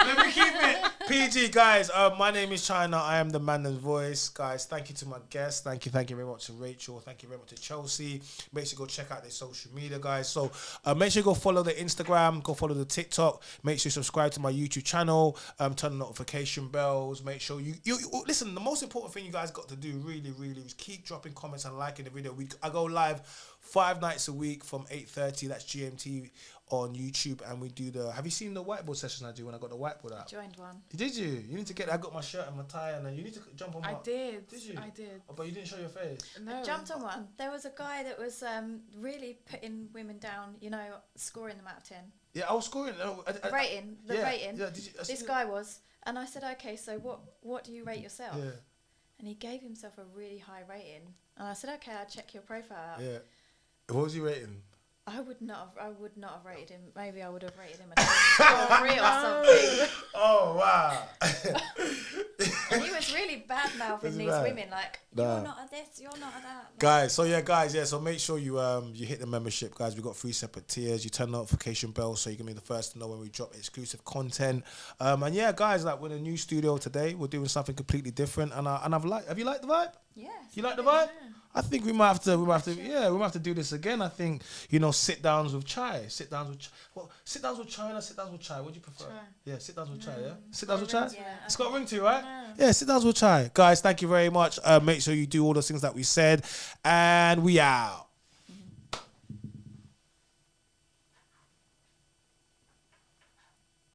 Speaker 1: Let me keep it PG, guys. My name is Chyna. I am the Mynameischyna voice, guys. Thank you to my guests. Thank you very much to Rachel. Thank you very much to Chelsea. Make sure you go check out their social media, guys. So make sure you go follow the Instagram, go follow the TikTok. Make sure you subscribe to my YouTube channel. Turn the notification bells. Make sure you listen. The most important thing you guys got to do, really, is keep dropping comments and liking the video. I go live 5 nights a week from 8:30. That's GMT on YouTube, and we do the. Have you seen the whiteboard sessions I do when I got the whiteboard out?
Speaker 2: Joined one.
Speaker 1: Did you? You need to get. I got my shirt and my tie, and then you need to jump on.
Speaker 3: I did.
Speaker 1: Did you?
Speaker 3: I did.
Speaker 1: Oh, but you didn't show your face.
Speaker 3: No.
Speaker 2: I jumped on one. There was a guy that was really putting women down. You know, scoring them out of 10.
Speaker 1: Yeah, I was scoring.
Speaker 2: Rating.
Speaker 1: Yeah, did you,
Speaker 2: this guy was, and I said, okay, so what do you rate yourself?
Speaker 1: Yeah.
Speaker 2: And he gave himself a really high rating, and I said, okay, I'll check your profile out.
Speaker 1: Yeah. What was he rating?
Speaker 2: I would not have rated him. Maybe I would have rated him a 2 or 3 or something.
Speaker 1: Oh wow!
Speaker 2: And he was really bad mouthing these women, like you're not at this, you're not at that.
Speaker 1: Guys, so make sure you hit the membership, guys. We've got 3 separate tiers. You turn the notification bell so you can be the first to know when we drop exclusive content. And yeah, guys, like we're in a new studio today. We're doing something completely different. And have you liked the vibe?
Speaker 2: Yes.
Speaker 1: You like the vibe? Yeah. I think we might have to do this again. I think, sit downs with chai. Sit downs with Chyna, sit downs with chai. What do you prefer?
Speaker 3: Chai.
Speaker 1: Yeah, sit downs with chai, yeah? Sit downs with chai?
Speaker 2: Yeah.
Speaker 1: It's got a ring to you, right? Yeah, sit downs with chai. Guys, thank you very much. Make sure you do all those things that we said. And we out.